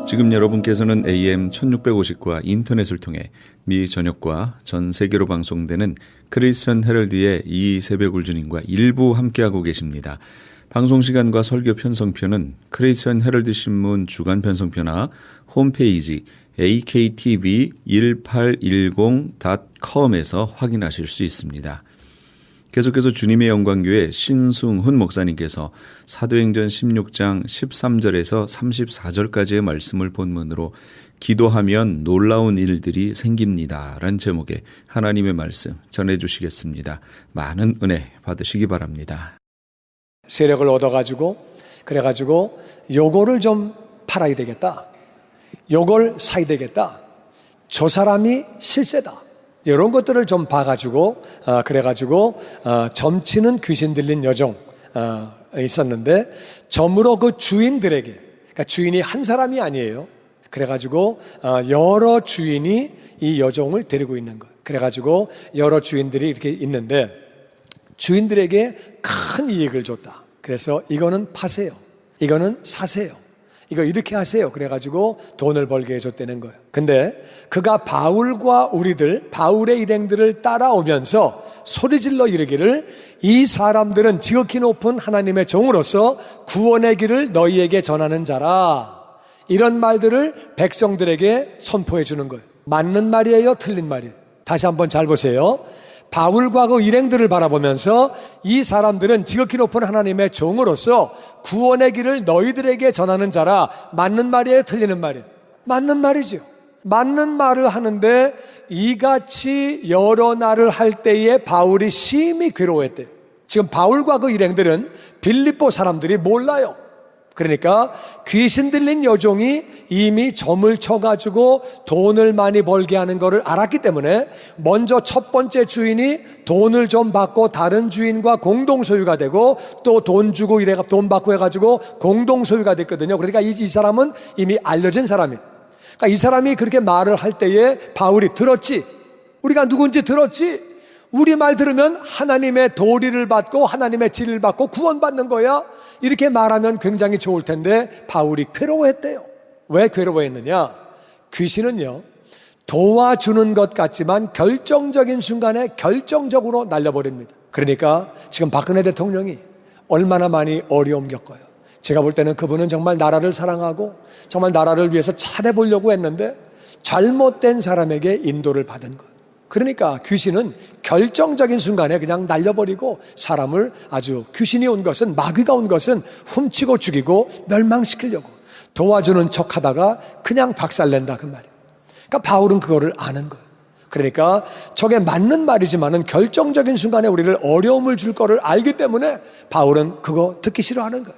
지금 여러분께서는 AM 1650과 인터넷을 통해 미 전역과 전 세계로 방송되는 크리스천 헤럴드의 이 새벽 울주님과 일부 함께하고 계십니다. 방송 시간과 설교 편성표는 크리스천 헤럴드 신문 주간 편성표나 홈페이지 aktv1810.com에서 확인하실 수 있습니다. 계속해서 주님의 영광교회 신승훈 목사님께서 사도행전 16장 13절에서 34절까지의 말씀을 본문으로 기도하면 놀라운 일들이 생깁니다 라는 제목의 하나님의 말씀 전해주시겠습니다. 많은 은혜 받으시기 바랍니다. 세력을 얻어가지고 그래가지고 요거를 좀 팔아야 되겠다, 요걸 사야 되겠다, 저 사람이 실세다, 이런 것들을 좀 봐가지고 그래가지고 점치는 귀신 들린 여종 있었는데, 점으로 그 주인들에게, 그러니까 주인이 한 사람이 아니에요. 그래가지고 여러 주인이 이 여종을 데리고 있는 거예요. 그래가지고 여러 주인들이 이렇게 있는데 주인들에게 큰 이익을 줬다. 그래서 이거는 파세요, 이거는 사세요, 이거 이렇게 하세요. 그래가지고 돈을 벌게 해줬다는 거예요. 근데 그가 바울과 우리들, 바울의 일행들을 따라오면서 소리질러 이르기를, 이 사람들은 지극히 높은 하나님의 종으로서 구원의 길을 너희에게 전하는 자라, 이런 말들을 백성들에게 선포해 주는 거예요. 맞는 말이에요, 틀린 말이에요? 다시 한번 잘 보세요. 바울과 그 일행들을 바라보면서 이 사람들은 지극히 높은 하나님의 종으로서 구원의 길을 너희들에게 전하는 자라, 맞는 말이에요, 틀리는 말이에요? 맞는 말이죠. 맞는 말을 하는데 이같이 여러 날을 할 때에 바울이 심히 괴로워했대요. 지금 바울과 그 일행들은 빌립보 사람들이 몰라요. 그러니까 귀신 들린 여종이 이미 점을 쳐가지고 돈을 많이 벌게 하는 것을 알았기 때문에 먼저 첫 번째 주인이 돈을 좀 받고 다른 주인과 공동 소유가 되고, 또 돈 주고 이래가 돈 받고 해가지고 공동 소유가 됐거든요. 그러니까 이 사람은 이미 알려진 사람이에요. 그러니까 이 사람이 그렇게 말을 할 때에 바울이 들었지, 우리가 누군지 들었지, 우리 말 들으면 하나님의 도리를 받고 하나님의 진리를 받고 구원받는 거야, 이렇게 말하면 굉장히 좋을 텐데 바울이 괴로워했대요. 왜 괴로워했느냐? 귀신은요, 도와주는 것 같지만 결정적인 순간에 결정적으로 날려버립니다. 그러니까 지금 박근혜 대통령이 얼마나 많이 어려움 겪어요. 제가 볼 때는 그분은 정말 나라를 사랑하고 정말 나라를 위해서 잘해보려고 했는데 잘못된 사람에게 인도를 받은 거예요. 그러니까 귀신은 결정적인 순간에 그냥 날려버리고 사람을, 아주 귀신이 온 것은, 마귀가 온 것은 훔치고 죽이고 멸망시키려고 도와주는 척 하다가 그냥 박살낸다, 그 말이에요. 그러니까 바울은 그거를 아는 거예요. 그러니까 저게 맞는 말이지만은 결정적인 순간에 우리를 어려움을 줄 거를 알기 때문에 바울은 그거 듣기 싫어하는 거예요.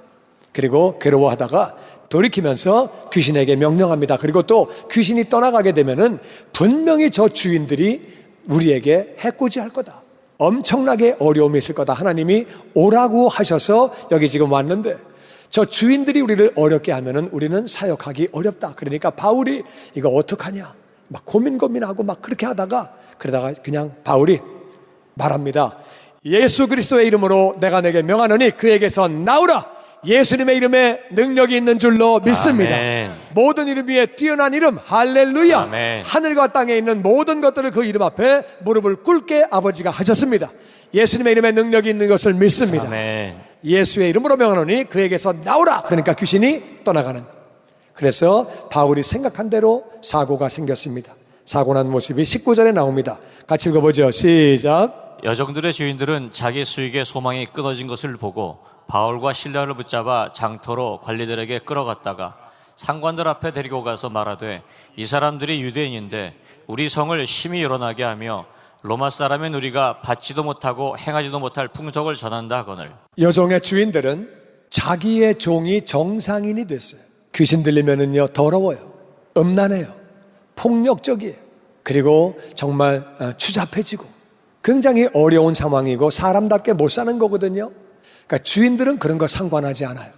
그리고 괴로워하다가 돌이키면서 귀신에게 명령합니다. 그리고 또 귀신이 떠나가게 되면은 분명히 저 주인들이 우리에게 해코지할 거다, 엄청나게 어려움이 있을 거다, 하나님이 오라고 하셔서 여기 지금 왔는데 저 주인들이 우리를 어렵게 하면은 우리는 사역하기 어렵다. 그러니까 바울이 이거 어떡하냐 막 고민하고 막 그렇게 하다가, 그러다가 그냥 바울이 말합니다. 예수 그리스도의 이름으로 내가 내게 명하노니 그에게서 나오라. 예수님의 이름에 능력이 있는 줄로 믿습니다. 아멘. 모든 이름 위에 뛰어난 이름, 할렐루야. 아멘. 하늘과 땅에 있는 모든 것들을 그 이름 앞에 무릎을 꿇게 아버지가 하셨습니다. 예수님의 이름에 능력이 있는 것을 믿습니다. 아멘. 예수의 이름으로 명하노니 그에게서 나오라. 그러니까 귀신이 떠나가는 거예요. 그래서 바울이 생각한 대로 사고가 생겼습니다. 사고 난 모습이 19절에 나옵니다. 같이 읽어보죠. 시작. 여종들의 주인들은 자기 수익의 소망이 끊어진 것을 보고 바울과 실라를 붙잡아 장터로 관리들에게 끌어갔다가 상관들 앞에 데리고 가서 말하되, 이 사람들이 유대인인데 우리 성을 심히 일어나게 하며 로마 사람인 우리가 받지도 못하고 행하지도 못할 풍속을 전한다 하거늘. 여종의 주인들은 자기의 종이 정상인이 됐어요. 귀신 들리면은요 더러워요, 음란해요, 폭력적이에요. 그리고 정말 추잡해지고 굉장히 어려운 상황이고 사람답게 못 사는 거거든요. 그러니까 주인들은 그런 거 상관하지 않아요.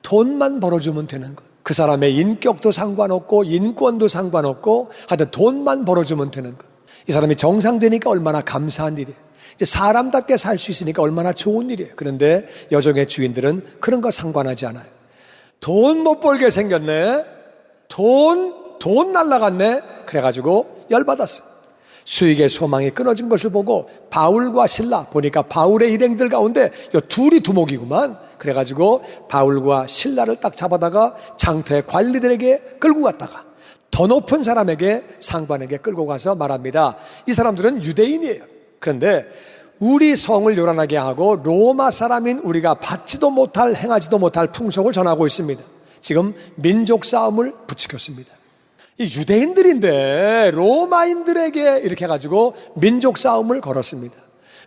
돈만 벌어주면 되는 거예요. 그 사람의 인격도 상관없고 인권도 상관없고 하여튼 돈만 벌어주면 되는 거예요. 이 사람이 정상되니까 얼마나 감사한 일이에요. 이제 사람답게 살 수 있으니까 얼마나 좋은 일이에요. 그런데 여종의 주인들은 그런 거 상관하지 않아요. 돈 못 벌게 생겼네, 돈 날라갔네, 그래가지고 열받았어요. 수익의 소망이 끊어진 것을 보고 바울과 실라, 보니까 바울의 일행들 가운데 요 둘이 두목이구만. 그래가지고 바울과 실라를 딱 잡아다가 장터의 관리들에게 끌고 갔다가 더 높은 사람에게, 상관에게 끌고 가서 말합니다. 이 사람들은 유대인이에요. 그런데 우리 성을 요란하게 하고 로마 사람인 우리가 받지도 못할, 행하지도 못할 풍속을 전하고 있습니다. 지금 민족 싸움을 부추겼습니다. 이 유대인들인데 로마인들에게 이렇게 해가지고 민족 싸움을 걸었습니다.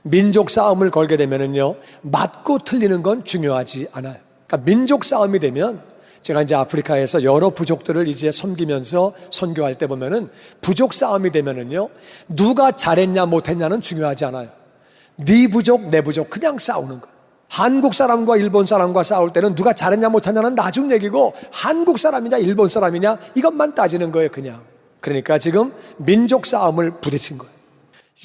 민족 싸움을 걸게 되면은요, 맞고 틀리는 건 중요하지 않아요. 그러니까 민족 싸움이 되면, 제가 이제 아프리카에서 여러 부족들을 이제 섬기면서 선교할 때 보면은 부족 싸움이 되면은요, 누가 잘했냐 못했냐는 중요하지 않아요. 네 부족 내 부족 그냥 싸우는 거예요. 한국 사람과 일본 사람과 싸울 때는 누가 잘했냐 못했냐는 나중 얘기고, 한국 사람이냐 일본 사람이냐 이것만 따지는 거예요, 그냥. 그러니까 지금 민족 싸움을 부딪힌 거예요.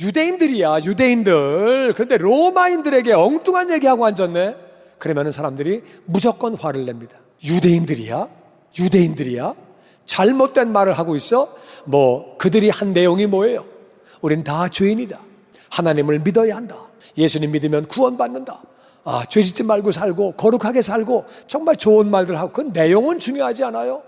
유대인들이야, 유대인들. 그런데 로마인들에게 엉뚱한 얘기하고 앉았네. 그러면은 사람들이 무조건 화를 냅니다. 유대인들이야? 유대인들이야? 잘못된 말을 하고 있어? 그들이 한 내용이 뭐예요? 우린 다 죄인이다. 하나님을 믿어야 한다. 예수님 믿으면 구원받는다. 죄 짓지 말고 살고 거룩하게 살고, 정말 좋은 말들 하고, 그 내용은 중요하지 않아요.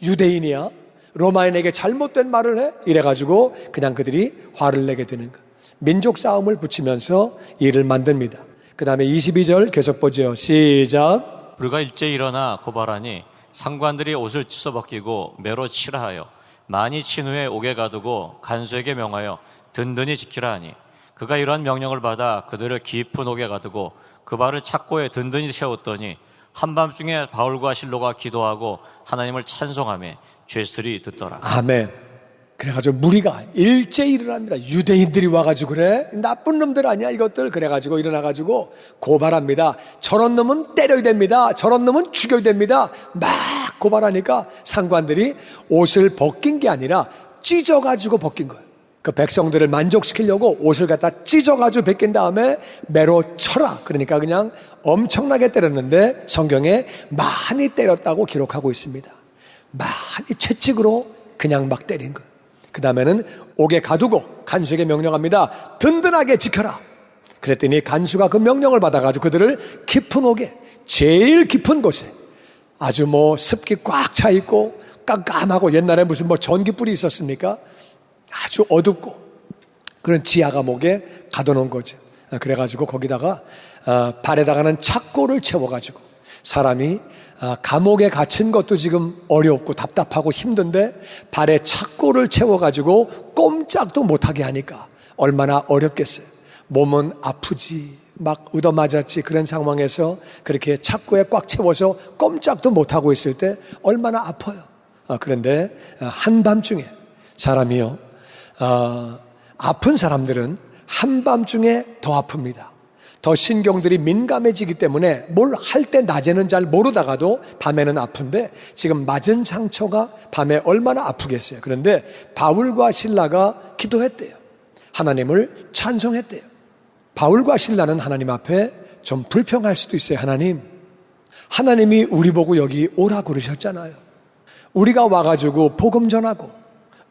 유대인이야? 로마인에게 잘못된 말을 해? 이래가지고 그냥 그들이 화를 내게 되는 거예요. 민족 싸움을 붙이면서 일을 만듭니다. 그 다음에 22절 계속 보죠. 시작. 불과 일제히 일어나 고발하니 상관들이 옷을 찢어벗기고 매로 치라 하여 많이 친 후에 옥에 가두고 간수에게 명하여 든든히 지키라 하니, 그가 이러한 명령을 받아 그들을 깊은 옥에 가두고 그 발을 착고에 든든히 세웠더니 한밤중에 바울과 실로가 기도하고 하나님을 찬송하며 죄수들이 듣더라. 아멘. 그래가지고 무리가 일제히 일어납니다. 유대인들이 와가지고 그래? 나쁜 놈들 아니야 이것들? 그래가지고 일어나가지고 고발합니다. 저런 놈은 때려야 됩니다. 저런 놈은 죽여야 됩니다. 막 고발하니까 상관들이 옷을 벗긴 게 아니라 찢어가지고 벗긴 거예요. 그 백성들을 만족시키려고 옷을 갖다 찢어가지고 벗긴 다음에 매로 쳐라. 그러니까 그냥 엄청나게 때렸는데 성경에 많이 때렸다고 기록하고 있습니다. 많이 채찍으로 그냥 막 때린 거예요. 그 다음에는 옥에 가두고 간수에게 명령합니다. 든든하게 지켜라. 그랬더니 간수가 그 명령을 받아가지고 그들을 깊은 옥에, 제일 깊은 곳에, 아주 습기 꽉 차 있고 깜깜하고, 옛날에 무슨 전기불이 있었습니까? 아주 어둡고 그런 지하 감옥에 가둬놓은 거죠. 그래가지고 거기다가 발에다가는 착고를 채워가지고, 사람이 감옥에 갇힌 것도 지금 어렵고 답답하고 힘든데 발에 착고를 채워가지고 꼼짝도 못하게 하니까 얼마나 어렵겠어요. 몸은 아프지, 막 얻어맞았지. 그런 상황에서 그렇게 착고에 꽉 채워서 꼼짝도 못하고 있을 때 얼마나 아파요. 그런데 한밤중에 사람이요, 아픈 사람들은 한밤중에 더 아픕니다. 더 신경들이 민감해지기 때문에 뭘 할 때 낮에는 잘 모르다가도 밤에는 아픈데, 지금 맞은 상처가 밤에 얼마나 아프겠어요. 그런데 바울과 실라가 기도했대요. 하나님을 찬송했대요. 바울과 실라는 하나님 앞에 좀 불평할 수도 있어요. 하나님이 우리 보고 여기 오라 그러셨잖아요. 우리가 와가지고 복음 전하고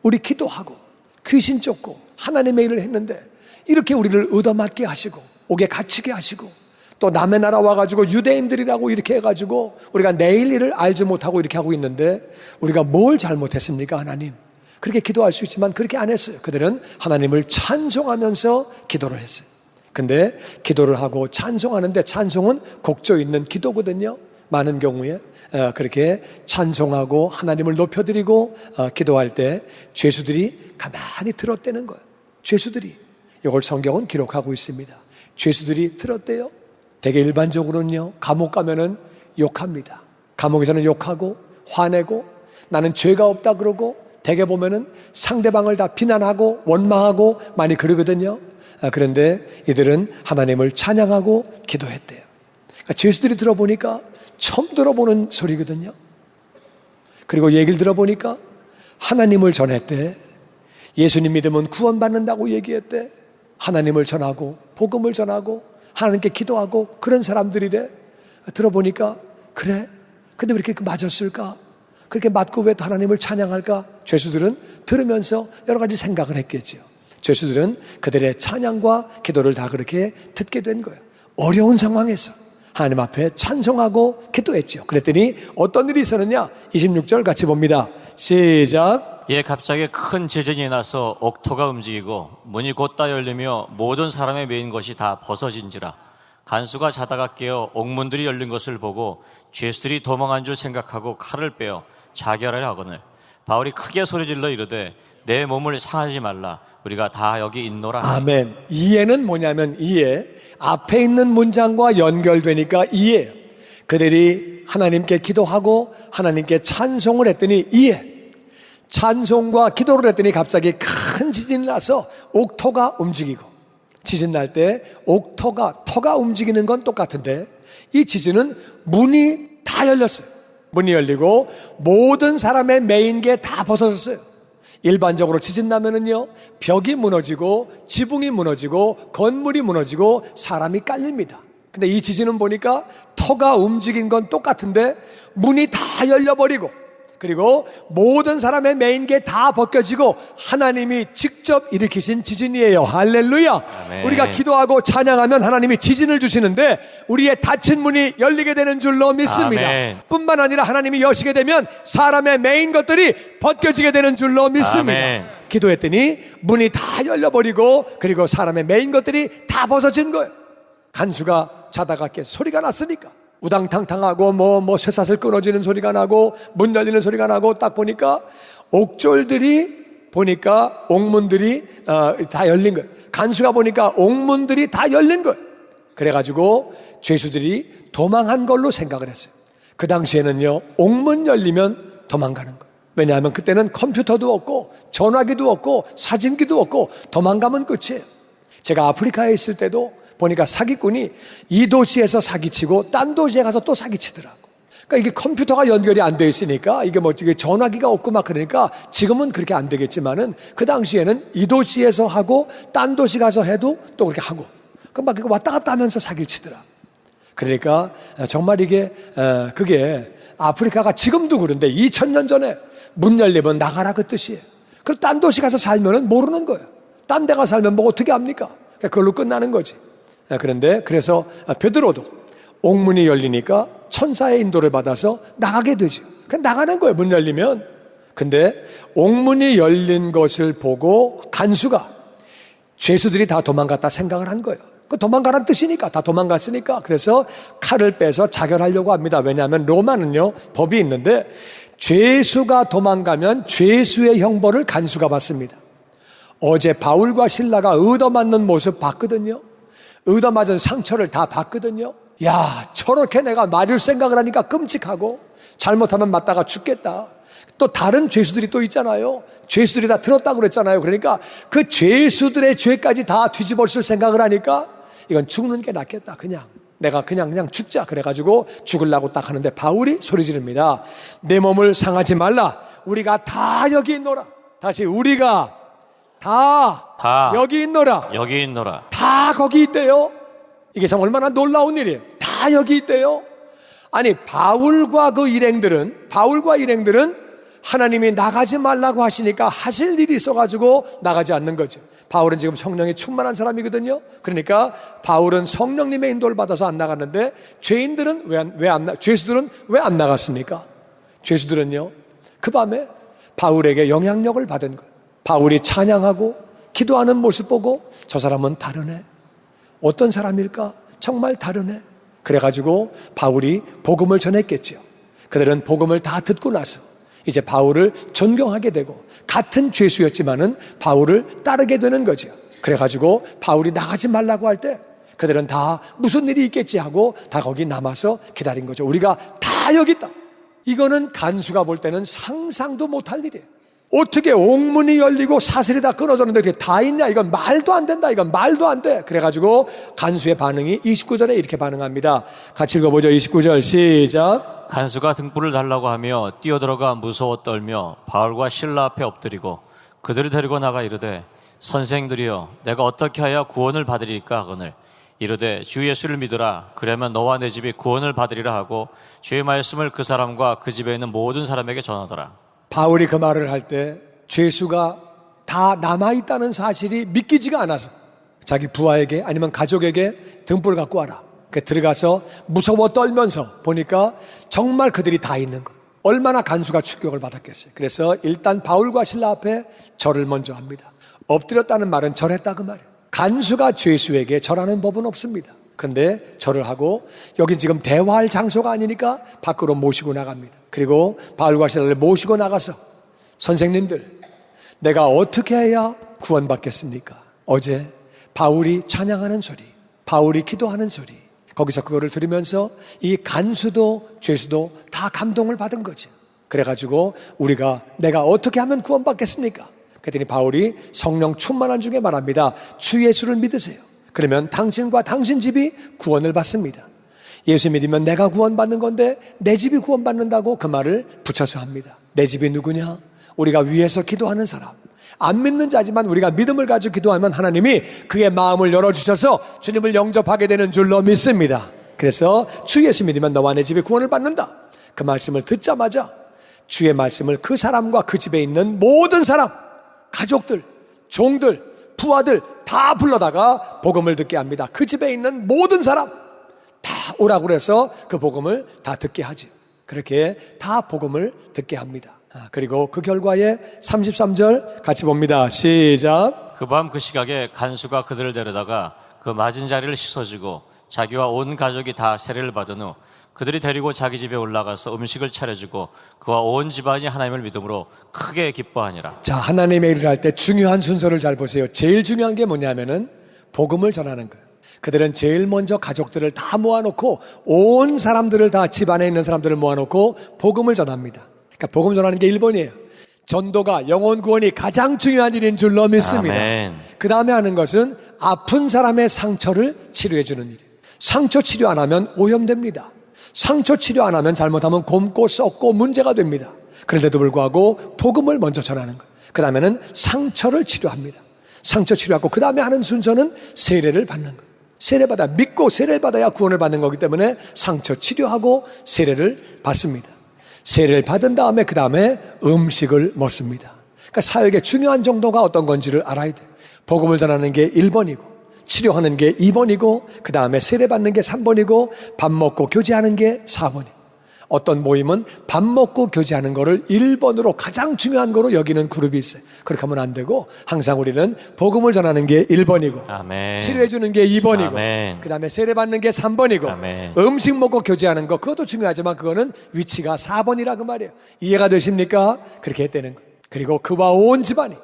우리 기도하고 귀신 쫓고 하나님의 일을 했는데 이렇게 우리를 얻어맞게 하시고 옥에 갇히게 하시고, 또 남의 나라 와가지고 유대인들이라고 이렇게 해가지고 우리가 내일 일을 알지 못하고 이렇게 하고 있는데 우리가 뭘 잘못했습니까? 하나님. 그렇게 기도할 수 있지만 그렇게 안 했어요. 그들은 하나님을 찬송하면서 기도를 했어요. 근데 기도를 하고 찬송하는데, 찬송은 곡조 있는 기도거든요. 많은 경우에 그렇게 찬송하고 하나님을 높여드리고 기도할 때 죄수들이 가만히 들었다는 거예요. 죄수들이. 이걸 성경은 기록하고 있습니다. 죄수들이 들었대요. 되게 일반적으로는요, 감옥 가면은 욕합니다. 감옥에서는 욕하고 화내고 나는 죄가 없다 그러고, 되게 보면은 상대방을 다 비난하고 원망하고 많이 그러거든요. 그런데 이들은 하나님을 찬양하고 기도했대요. 그러니까 죄수들이 들어보니까 처음 들어보는 소리거든요. 그리고 얘기를 들어보니까 하나님을 전했대. 예수님 믿으면 구원받는다고 얘기했대. 하나님을 전하고 복음을 전하고 하나님께 기도하고 그런 사람들이래. 들어보니까 그래? 근데 왜 이렇게 맞았을까? 그렇게 맞고 왜 하나님을 찬양할까? 죄수들은 들으면서 여러 가지 생각을 했겠죠. 죄수들은 그들의 찬양과 기도를 다 그렇게 듣게 된 거예요. 어려운 상황에서 하나님 앞에 찬송하고 기도했죠. 그랬더니 어떤 일이 있었느냐? 26절 같이 봅니다. 시작. 이에 갑자기 큰 지진이 나서 옥토가 움직이고 문이 곧다 열리며 모든 사람의 메인 것이 다 벗어진지라. 간수가 자다가 깨어 옥문들이 열린 것을 보고 죄수들이 도망한 줄 생각하고 칼을 빼어 자결하려 하거늘 바울이 크게 소리질러 이르되 내 몸을 상하지 말라. 우리가 다 여기 있노라. 아멘. 이해는 뭐냐면 이해. 앞에 있는 문장과 연결되니까 이해예요. 그들이 하나님께 기도하고 하나님께 찬송을 했더니 이해. 찬송과 기도를 했더니 갑자기 큰 지진이 나서 옥토가 움직이고, 지진 날 때 터가 움직이는 건 똑같은데 이 지진은 문이 다 열렸어요. 문이 열리고 모든 사람의 메인게 다 벗어졌어요. 일반적으로 지진 나면은요, 벽이 무너지고 지붕이 무너지고 건물이 무너지고 사람이 깔립니다. 근데 이 지진은 보니까 터가 움직인 건 똑같은데 문이 다 열려버리고, 그리고 모든 사람의 메인게 다 벗겨지고 하나님이 직접 일으키신 지진이에요. 할렐루야. 아멘. 우리가 기도하고 찬양하면 하나님이 지진을 주시는데 우리의 닫힌 문이 열리게 되는 줄로 믿습니다. 아멘. 뿐만 아니라 하나님이 여시게 되면 사람의 메인 것들이 벗겨지게 되는 줄로 믿습니다. 아멘. 기도했더니 문이 다 열려버리고 그리고 사람의 메인 것들이 다 벗어진 거예요. 간수가 자다가 깨 소리가 났으니까 우당탕탕하고 쇠사슬 끊어지는 소리가 나고 문 열리는 소리가 나고 딱 보니까 옥졸들이 보니까 옥문들이 다 열린 거예요. 간수가 보니까 옥문들이 다 열린 거예요. 그래가지고 죄수들이 도망한 걸로 생각을 했어요. 그 당시에는요, 옥문 열리면 도망가는 거예요. 왜냐하면 그때는 컴퓨터도 없고 전화기도 없고 사진기도 없고 도망가면 끝이에요. 제가 아프리카에 있을 때도 보니까 사기꾼이 이 도시에서 사기치고 딴 도시에 가서 또 사기치더라고. 그러니까 이게 컴퓨터가 연결이 안 돼 있으니까 이게 전화기가 없고 막 그러니까 지금은 그렇게 안 되겠지만은 그 당시에는 이 도시에서 하고 딴 도시 가서 해도 또 그렇게 하고 그 막 왔다 갔다 하면서 사기를 치더라. 그러니까 정말 그게 아프리카가 지금도 그런데 2000년 전에 문 열리면 나가라 그 뜻이에요. 그럼 딴 도시 가서 살면은 모르는 거예요. 딴 데 가서 살면 뭐 어떻게 합니까? 그걸로 끝나는 거지. 그런데 그래서 베드로도 옥문이 열리니까 천사의 인도를 받아서 나가게 되죠. 그냥 나가는 거예요, 문 열리면. 근데 옥문이 열린 것을 보고 간수가 죄수들이 다 도망갔다 생각을 한 거예요. 그 도망가라는 뜻이니까 다 도망갔으니까 그래서 칼을 빼서 자결하려고 합니다. 왜냐하면 로마는요 법이 있는데 죄수가 도망가면 죄수의 형벌을 간수가 받습니다. 어제 바울과 실라가 얻어맞는 모습 봤거든요. 얻어맞은 상처를 다 봤거든요. 야, 저렇게 내가 맞을 생각을 하니까 끔찍하고 잘못하면 맞다가 죽겠다. 또 다른 죄수들이 또 있잖아요. 죄수들이 다 들었다고 그랬잖아요. 그러니까 그 죄수들의 죄까지 다 뒤집어쓸 생각을 하니까 이건 죽는 게 낫겠다. 내가 그냥 죽자. 그래가지고 죽으려고 딱 하는데 바울이 소리 지릅니다. 내 몸을 상하지 말라. 우리가 다 여기 있노라. 다시 우리가 다 여기 있노라. 여기 있노라. 다 거기 있대요. 이게 참 얼마나 놀라운 일이에요. 다 여기 있대요. 아니 바울과 일행들은 하나님이 나가지 말라고 하시니까 하실 일이 있어가지고 나가지 않는 거죠. 바울은 지금 성령이 충만한 사람이거든요. 그러니까 바울은 성령님의 인도를 받아서 안 나갔는데 죄수들은 왜 안 나갔습니까? 죄수들은요 그 밤에 바울에게 영향력을 받은 거예요. 바울이 찬양하고 기도하는 모습 보고 저 사람은 다르네. 어떤 사람일까? 정말 다르네. 그래가지고 바울이 복음을 전했겠죠. 그들은 복음을 다 듣고 나서 이제 바울을 존경하게 되고 같은 죄수였지만은 바울을 따르게 되는 거죠. 그래가지고 바울이 나가지 말라고 할 때 그들은 다 무슨 일이 있겠지 하고 다 거기 남아서 기다린 거죠. 우리가 다 여기 있다. 이거는 간수가 볼 때는 상상도 못할 일이에요. 어떻게 옥문이 열리고 사슬이 다 끊어졌는데 이렇게 다 있냐? 이건 말도 안 된다. 이건 말도 안 돼. 그래가지고 간수의 반응이 29절에 이렇게 반응합니다. 같이 읽어보죠. 29절 시작. 간수가 등불을 달라고 하며 뛰어들어가 무서워 떨며 바울과 실라 앞에 엎드리고 그들을 데리고 나가 이르되 선생들이여 내가 어떻게 하여 구원을 받으리까 하거늘 이르되 주 예수를 믿으라. 그러면 너와 내 집이 구원을 받으리라 하고 주의 말씀을 그 사람과 그 집에 있는 모든 사람에게 전하더라. 바울이 그 말을 할 때 죄수가 다 남아있다는 사실이 믿기지가 않아서 자기 부하에게 아니면 가족에게 등불 갖고 와라. 들어가서 무서워 떨면서 보니까 정말 그들이 다 있는 거. 얼마나 간수가 충격을 받았겠어요. 그래서 일단 바울과 실라 앞에 절을 먼저 합니다. 엎드렸다는 말은 절했다 그 말이에요. 간수가 죄수에게 절하는 법은 없습니다. 근데 절을 하고 여긴 지금 대화할 장소가 아니니까 밖으로 모시고 나갑니다. 그리고 바울과 실라를 모시고 나가서 선생님들, 내가 어떻게 해야 구원받겠습니까? 어제 바울이 찬양하는 소리, 바울이 기도하는 소리, 거기서 그거를 들으면서 이 간수도 죄수도 다 감동을 받은 거죠. 그래가지고 내가 어떻게 하면 구원받겠습니까? 그랬더니 바울이 성령 충만한 중에 말합니다. 주 예수를 믿으세요. 그러면 당신과 당신 집이 구원을 받습니다. 예수 믿으면 내가 구원받는 건데 내 집이 구원받는다고 그 말을 붙여서 합니다. 내 집이 누구냐? 우리가 위에서 기도하는 사람. 안 믿는 자지만 우리가 믿음을 가지고 기도하면 하나님이 그의 마음을 열어주셔서 주님을 영접하게 되는 줄로 믿습니다. 그래서 주 예수 믿으면 너와 내 집이 구원을 받는다. 그 말씀을 듣자마자 주의 말씀을 그 사람과 그 집에 있는 모든 사람, 가족들, 종들, 부하들 다 불러다가 복음을 듣게 합니다. 그 집에 있는 모든 사람 다 오라고 그래서 그 복음을 다 듣게 하죠. 그렇게 다 복음을 듣게 합니다. 그리고 그 결과에 33절 같이 봅니다. 시작. 그 밤 그 시각에 간수가 그들을 데려다가 그 맞은 자리를 씻어주고 자기와 온 가족이 다 세례를 받은 후 그들이 데리고 자기 집에 올라가서 음식을 차려주고 그와 온 집안이 하나님을 믿음으로 크게 기뻐하니라. 자, 하나님의 일을 할 때 중요한 순서를 잘 보세요. 제일 중요한 게 뭐냐면은 복음을 전하는 거예요. 그들은 제일 먼저 가족들을 다 모아놓고 온 사람들을 다 집안에 있는 사람들을 모아놓고 복음을 전합니다. 그러니까 복음 전하는 게 1번이에요. 전도가 영혼 구원이 가장 중요한 일인 줄로 믿습니다. 그 다음에 하는 것은 아픈 사람의 상처를 치료해 주는 일이에요. 상처 치료 안 하면 오염됩니다. 상처 치료 안 하면 잘못하면 곪고 썩고 문제가 됩니다. 그런데도 불구하고 복음을 먼저 전하는 거예요. 그 다음에는 상처를 치료합니다. 상처 치료하고 그 다음에 하는 순서는 세례를 받는 거예요. 세례받아 믿고 세례를 받아야 구원을 받는 거기 때문에 상처 치료하고 세례를 받습니다. 세례를 받은 다음에 그 다음에 음식을 먹습니다. 그러니까 사역의 중요한 정도가 어떤 건지를 알아야 돼요. 복음을 전하는 게 1번이고 치료하는 게 2번이고 그 다음에 세례받는 게 3번이고 밥 먹고 교제하는 게 4번이고 어떤 모임은 밥 먹고 교제하는 거를 1번으로 가장 중요한 거로 여기는 그룹이 있어요. 그렇게 하면 안 되고 항상 우리는 복음을 전하는 게 1번이고 아멘. 치료해 주는 게 2번이고 아멘. 그 다음에 세례받는 게 3번이고 아멘. 음식 먹고 교제하는 거 그것도 중요하지만 그거는 위치가 4번이라 그 말이에요. 이해가 되십니까? 그렇게 했다는 거예요. 그리고 그와 온 집안이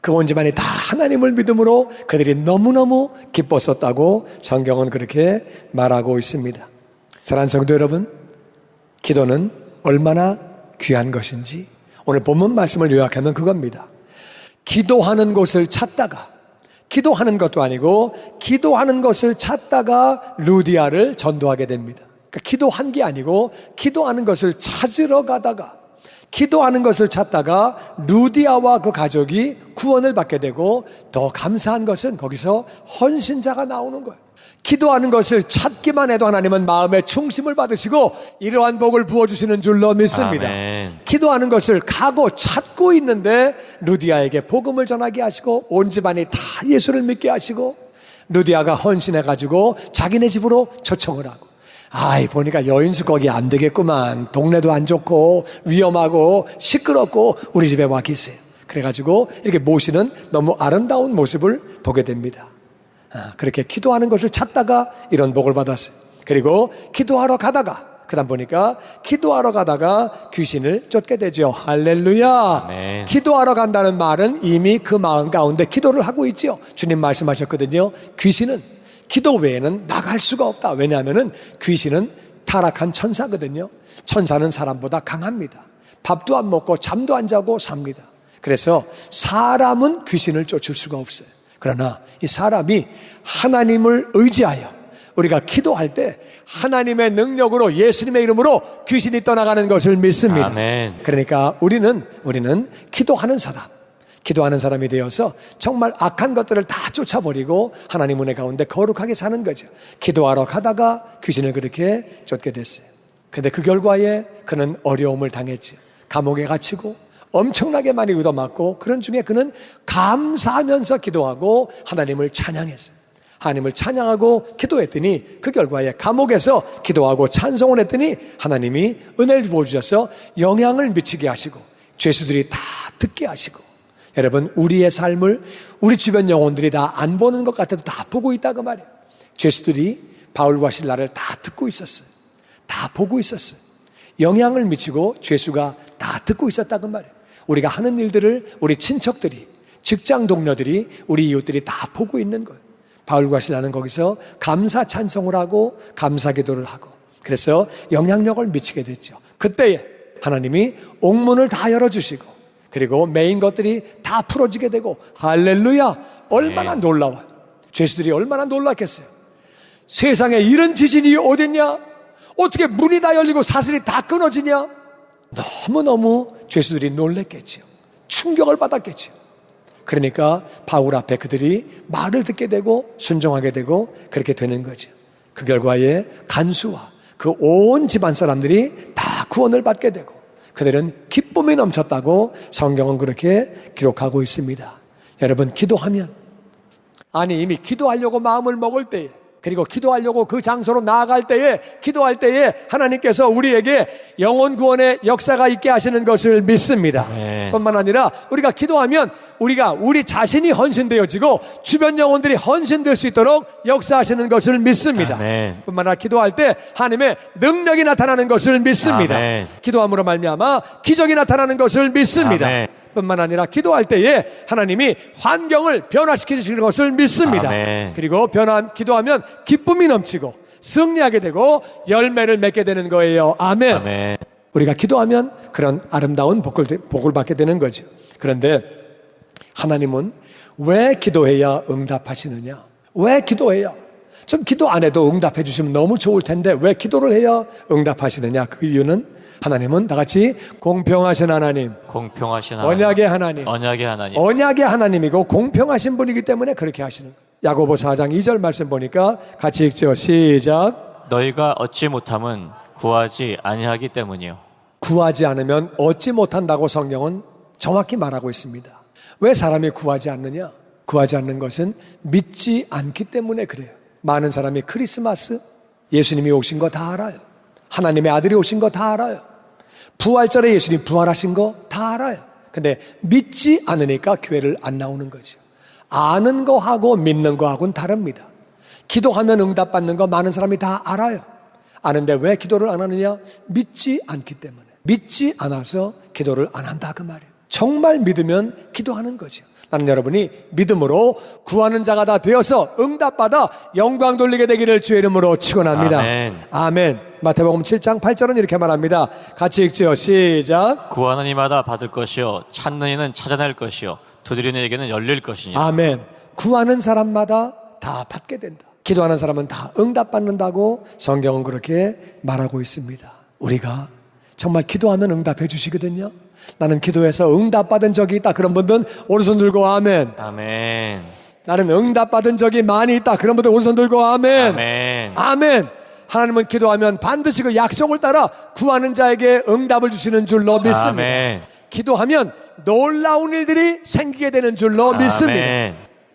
그 온 집안이 다 하나님을 믿음으로 그들이 너무너무 기뻤었다고 성경은 그렇게 말하고 있습니다. 사랑하는 성도 여러분, 기도는 얼마나 귀한 것인지 오늘 본문 말씀을 요약하면 그겁니다. 기도하는 곳을 찾다가 기도하는 것도 아니고 기도하는 것을 찾다가 루디아를 전도하게 됩니다. 그러니까 기도한 게 아니고 기도하는 것을 찾으러 가다가 기도하는 것을 찾다가 루디아와 그 가족이 구원을 받게 되고 더 감사한 것은 거기서 헌신자가 나오는 거예요. 기도하는 것을 찾기만 해도 하나님은 마음의 충심을 받으시고 이러한 복을 부어주시는 줄로 믿습니다. 아멘. 기도하는 것을 가고 찾고 있는데 루디아에게 복음을 전하게 하시고 온 집안이 다 예수를 믿게 하시고 루디아가 헌신해가지고 자기네 집으로 초청을 하고 보니까 여인수 거기 안 되겠구만. 동네도 안 좋고 위험하고 시끄럽고 우리 집에 와 계세요. 그래가지고 이렇게 모시는 너무 아름다운 모습을 보게 됩니다. 그렇게 기도하는 것을 찾다가 이런 복을 받았어요. 그리고 기도하러 가다가 그다음 보니까 기도하러 가다가 귀신을 쫓게 되죠. 할렐루야. 아멘. 기도하러 간다는 말은 이미 그 마음 가운데 기도를 하고 있죠. 주님 말씀하셨거든요. 귀신은 기도 외에는 나갈 수가 없다. 왜냐하면 귀신은 타락한 천사거든요. 천사는 사람보다 강합니다. 밥도 안 먹고 잠도 안 자고 삽니다. 그래서 사람은 귀신을 쫓을 수가 없어요. 그러나 이 사람이 하나님을 의지하여 우리가 기도할 때 하나님의 능력으로 예수님의 이름으로 귀신이 떠나가는 것을 믿습니다. 아멘. 그러니까 우리는 기도하는 사람이 되어서 정말 악한 것들을 다 쫓아버리고 하나님 은혜 가운데 거룩하게 사는 거죠. 기도하러 가다가 귀신을 그렇게 쫓게 됐어요. 근데 그 결과에 그는 어려움을 당했죠. 감옥에 갇히고 엄청나게 많이 얻어맞고 그런 중에 그는 감사하면서 기도하고 하나님을 찬양했어요. 하나님을 찬양하고 기도했더니 그 결과에 감옥에서 기도하고 찬송을 했더니 하나님이 은혜를 부어주셔서 영향을 미치게 하시고 죄수들이 다 듣게 하시고, 여러분 우리의 삶을 우리 주변 영혼들이 다 안 보는 것 같아도 다 보고 있다고 말이에요. 죄수들이 바울과 신라를 다 듣고 있었어요. 다 보고 있었어요. 영향을 미치고 죄수가 다 듣고 있었다고 말이에요. 우리가 하는 일들을 우리 친척들이, 직장 동료들이, 우리 이웃들이 다 보고 있는 거예요. 바울과 신라는 거기서 감사 찬송을 하고 감사 기도를 하고, 그래서 영향력을 미치게 됐죠. 그때에 하나님이 옥문을 다 열어주시고, 그리고 메인 것들이 다 풀어지게 되고, 할렐루야! 얼마나 놀라워요. 죄수들이 얼마나 놀랐겠어요. 세상에 이런 지진이 어딨냐? 어떻게 문이 다 열리고 사슬이 다 끊어지냐? 너무너무 죄수들이 놀랬겠죠. 충격을 받았겠죠. 그러니까 바울 앞에 그들이 말을 듣게 되고 순종하게 되고 그렇게 되는 거죠. 그 결과에 간수와 그 온 집안 사람들이 다 구원을 받게 되고 그들은 기쁨이 넘쳤다고 성경은 그렇게 기록하고 있습니다. 여러분, 기도하면, 아니 이미 기도하려고 마음을 먹을 때에, 그리고 기도하려고 그 장소로 나아갈 때에, 기도할 때에 하나님께서 우리에게 영혼 구원의 역사가 있게 하시는 것을 믿습니다. 뿐만 아니라 우리가 기도하면 우리 자신이 헌신되어지고 주변 영혼들이 헌신될 수 있도록 역사하시는 것을 믿습니다. 뿐만 아니라 기도할 때 하나님의 능력이 나타나는 것을 믿습니다. 기도함으로 말미암아 기적이 나타나는 것을 믿습니다. 뿐만 아니라 기도할 때에 하나님이 환경을 변화시키시는 것을 믿습니다. 그리고 기도하면 기쁨이 넘치고 승리하게 되고 열매를 맺게 되는 거예요. 아멘. 우리가 기도하면 그런 아름다운 복을 받게 되는 거죠. 그런데 하나님은 왜 기도해야 응답하시느냐? 왜 기도해야? 좀 기도 안 해도 응답해 주시면 너무 좋을 텐데 왜 기도를 해야 응답하시느냐? 그 이유는 하나님은 다 같이 공평하신 하나님, 언약의 하나님, 언약의 하나님이고 공평하신 분이기 때문에 그렇게 하시는 거예요. 야고보 4장 2절 말씀 보니까 같이 읽죠. 시작. 너희가 얻지 못함은 구하지 아니하기 때문이요. 구하지 않으면 얻지 못한다고 성경은 정확히 말하고 있습니다. 왜 사람이 구하지 않느냐? 구하지 않는 것은 믿지 않기 때문에 그래요. 많은 사람이 크리스마스, 예수님이 오신 거 다 알아요. 하나님의 아들이 오신 거 다 알아요. 부활절에 예수님 부활하신 거 다 알아요. 근데 믿지 않으니까 교회를 안 나오는 거죠. 아는 거하고 믿는 거하고는 다릅니다. 기도하면 응답받는 거 많은 사람이 다 알아요. 아는데 왜 기도를 안 하느냐? 믿지 않기 때문에. 믿지 않아서 기도를 안 한다 그 말이에요. 정말 믿으면 기도하는 거죠. 나는 여러분이 믿음으로 구하는 자가 다 되어서 응답받아 영광 돌리게 되기를 주의 이름으로 축원합니다. 아멘. 마태복음 7장 8절은 이렇게 말합니다. 같이 읽죠. 시작. 구하는 이마다 받을 것이요 찾는 이는 찾아낼 것이요 두드리는 이에게는 열릴 것이니. 아멘. 구하는 사람마다 다 받게 된다. 기도하는 사람은 다 응답받는다고 성경은 그렇게 말하고 있습니다. 우리가 정말 기도하면 응답해 주시거든요. 나는 기도해서 응답받은 적이 있다. 그런 분들은 오른손 들고 아멘. 나는 응답받은 적이 많이 있다. 그런 분들 오른손 들고 아멘. 아멘. 하나님은 기도하면 반드시 그 약속을 따라 구하는 자에게 응답을 주시는 줄로 믿습니다. 기도하면 놀라운 일들이 생기게 되는 줄로 믿습니다.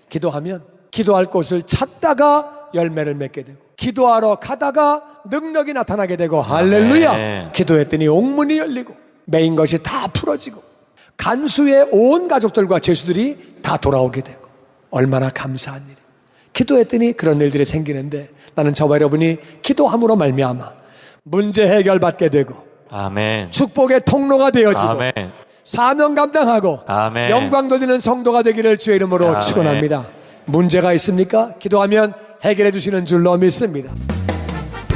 기도하면 기도할 곳을 찾다가 열매를 맺게 되고, 기도하러 가다가 능력이 나타나게 되고, 할렐루야. 기도했더니 옥문이 열리고 메인 것이 다 풀어지고 간수의 온 가족들과 죄수들이 다 돌아오게 되고, 얼마나 감사한 일이에요. 기도했더니 그런 일들이 생기는데 나는 저와 여러분이 기도함으로 말미암아 문제 해결받게 되고 축복의 통로가 되어지고 사명 감당하고 영광 돌리는 성도가 되기를 주의 이름으로 축원합니다. 문제가 있습니까? 기도하면 해결해 주시는 줄로 믿습니다.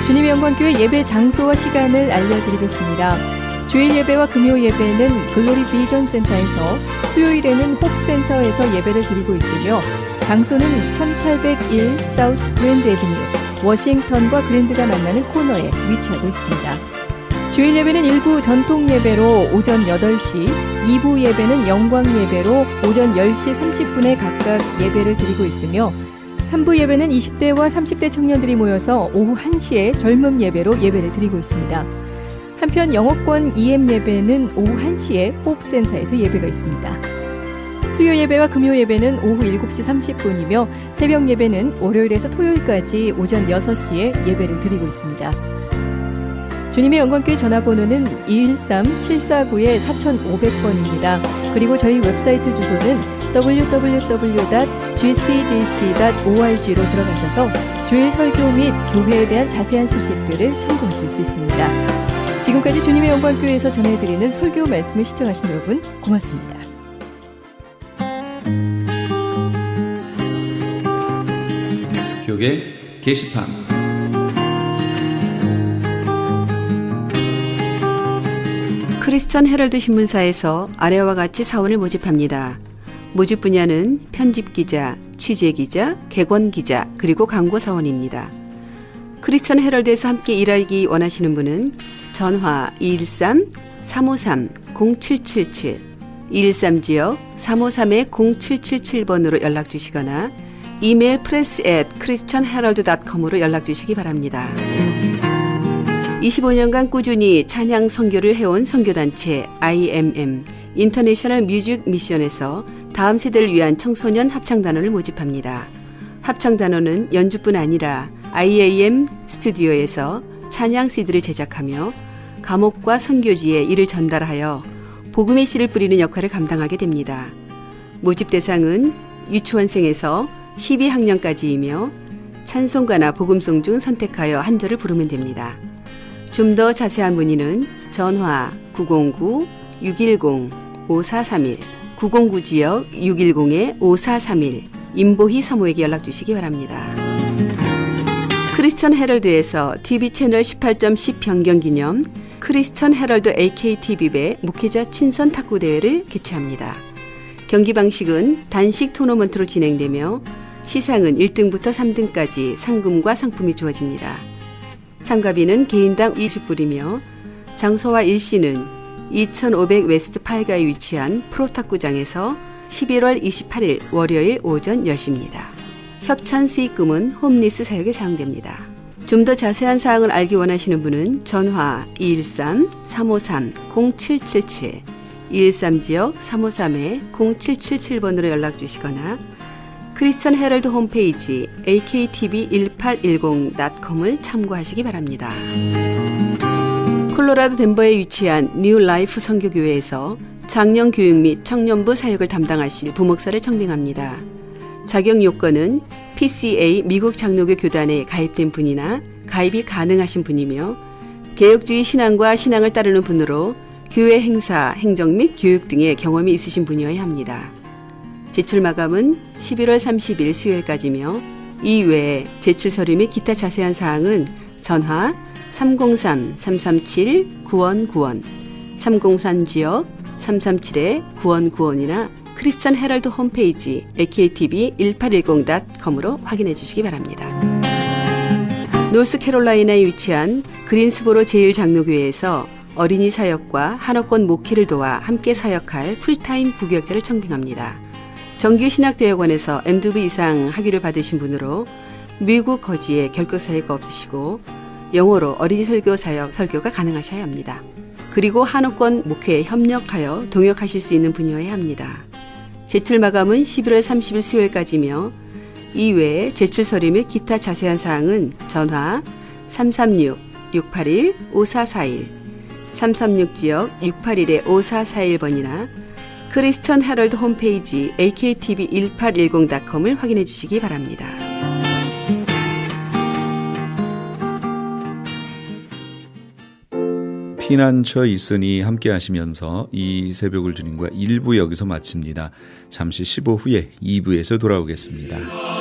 주님의 영광교회 예배 장소와 시간을 알려드리겠습니다. 주일 예배와 금요 예배는 글로리 비전 센터에서, 수요일에는 홉센터에서 예배를 드리고 있으며 장소는 1801 사우스 그랜드 애비뉴, 워싱턴과 그랜드가 만나는 코너에 위치하고 있습니다. 주일 예배는 일부 전통 예배로 오전 8시, 2부 예배는 영광 예배로 오전 10시 30분에 각각 예배를 드리고 있으며 3부 예배는 20대와 30대 청년들이 모여서 오후 1시에 젊음 예배로 예배를 드리고 있습니다. 한편 영어권 EM 예배는 오후 1시에 호흡센터에서 예배가 있습니다. 수요 예배와 금요 예배는 오후 7시 30분이며 새벽 예배는 월요일에서 토요일까지 오전 6시에 예배를 드리고 있습니다. 주님의 영광교회 전화번호는 213-749-4500번입니다. 그리고 저희 웹사이트 주소는 www.gcjc.org로 들어가셔서 주일 설교 및 교회에 대한 자세한 소식들을 참고하실 수 있습니다. 지금까지 주님의 영광교회에서 전해드리는 설교 말씀을 시청하신 여러분 고맙습니다. 교계 게시판 크리스천 헤럴드 신문사에서 아래와 같이 사원을 모집합니다. 모집 분야는 편집기자, 취재기자, 객원기자, 그리고 광고사원입니다. 크리스천 헤럴드에서 함께 일하기 원하시는 분은 전화 213-353-0777, 213지역 353-0777번으로 연락주시거나 이메일 press@christianherald.com으로 연락주시기 바랍니다. 25년간 꾸준히 찬양 선교를 해온 선교단체 IMM 인터내셔널 뮤직 미션에서 다음 세대를 위한 청소년 합창단원을 모집합니다. 합창단원은 연주뿐 아니라 IAM 스튜디오에서 찬양 CD를 제작하며 감옥과 선교지에 이를 전달하여 복음의 씨를 뿌리는 역할을 감당하게 됩니다. 모집 대상은 유치원생에서 12학년까지이며 찬송가나 복음송 중 선택하여 한 절을 부르면 됩니다. 좀 더 자세한 문의는 전화 909-610-5431, 909지역 610-5431, 임보희 사모에게 연락주시기 바랍니다. 크리스천 헤럴드에서 TV 채널 18.10 변경 기념 크리스천 헤럴드 AKTV배 목회자 친선 탁구 대회를 개최합니다. 경기 방식은 단식 토너먼트로 진행되며 시상은 1등부터 3등까지 상금과 상품이 주어집니다. 참가비는 개인당 20불이며 장소와 일시는 2500 웨스트 8가에 위치한 프로탁구장에서 11월 28일 월요일 오전 10시입니다. 협찬 수익금은 홈리스 사역에 사용됩니다. 좀 더 자세한 사항을 알기 원하시는 분은 전화 213-353-0777, 213지역 353-0777번으로 연락주시거나 크리스천 헤럴드 홈페이지 aktv1810.com을 참고하시기 바랍니다. 콜로라도 덴버에 위치한 뉴 라이프 선교교회에서 장년 교육 및 청년부 사역을 담당하실 부목사를 청빙합니다. 자격 요건은 PCA 미국 장로교 교단에 가입된 분이나 가입이 가능하신 분이며 개혁주의 신앙과 신앙을 따르는 분으로 교회 행사, 행정 및 교육 등의 경험이 있으신 분이어야 합니다. 제출 마감은 11월 30일 수요일까지며 이외에 제출 서류 및 기타 자세한 사항은 전화 303-337-9191, 303지역 337-9191이나 크리스천 헤럴드 홈페이지 aktv1810.com으로 확인해 주시기 바랍니다. 노스캐롤라이나에 위치한 그린스보로 제1장로교회에서 어린이 사역과 한어권 목회를 도와 함께 사역할 풀타임 부교역자를 청빙합니다. 정규신학대학원에서 MDB 이상 학위를 받으신 분으로 미국 거주에 결격 사유가 없으시고 영어로 어린이 설교 사역 설교가 가능하셔야 합니다. 그리고 한어권 목회에 협력하여 동역하실 수 있는 분이어야 합니다. 제출 마감은 11월 30일 수요일까지며 이외에 제출 서류 및 기타 자세한 사항은 전화 336-681-5441, 336지역 681-5441번이나 크리스천 헤럴드 홈페이지 aktv1810.com을 확인해 주시기 바랍니다. 피난처 있으니 함께 하시면서 이 새벽을 주님과 1부 여기서 마칩니다. 잠시 15 후에 2부에서 돌아오겠습니다.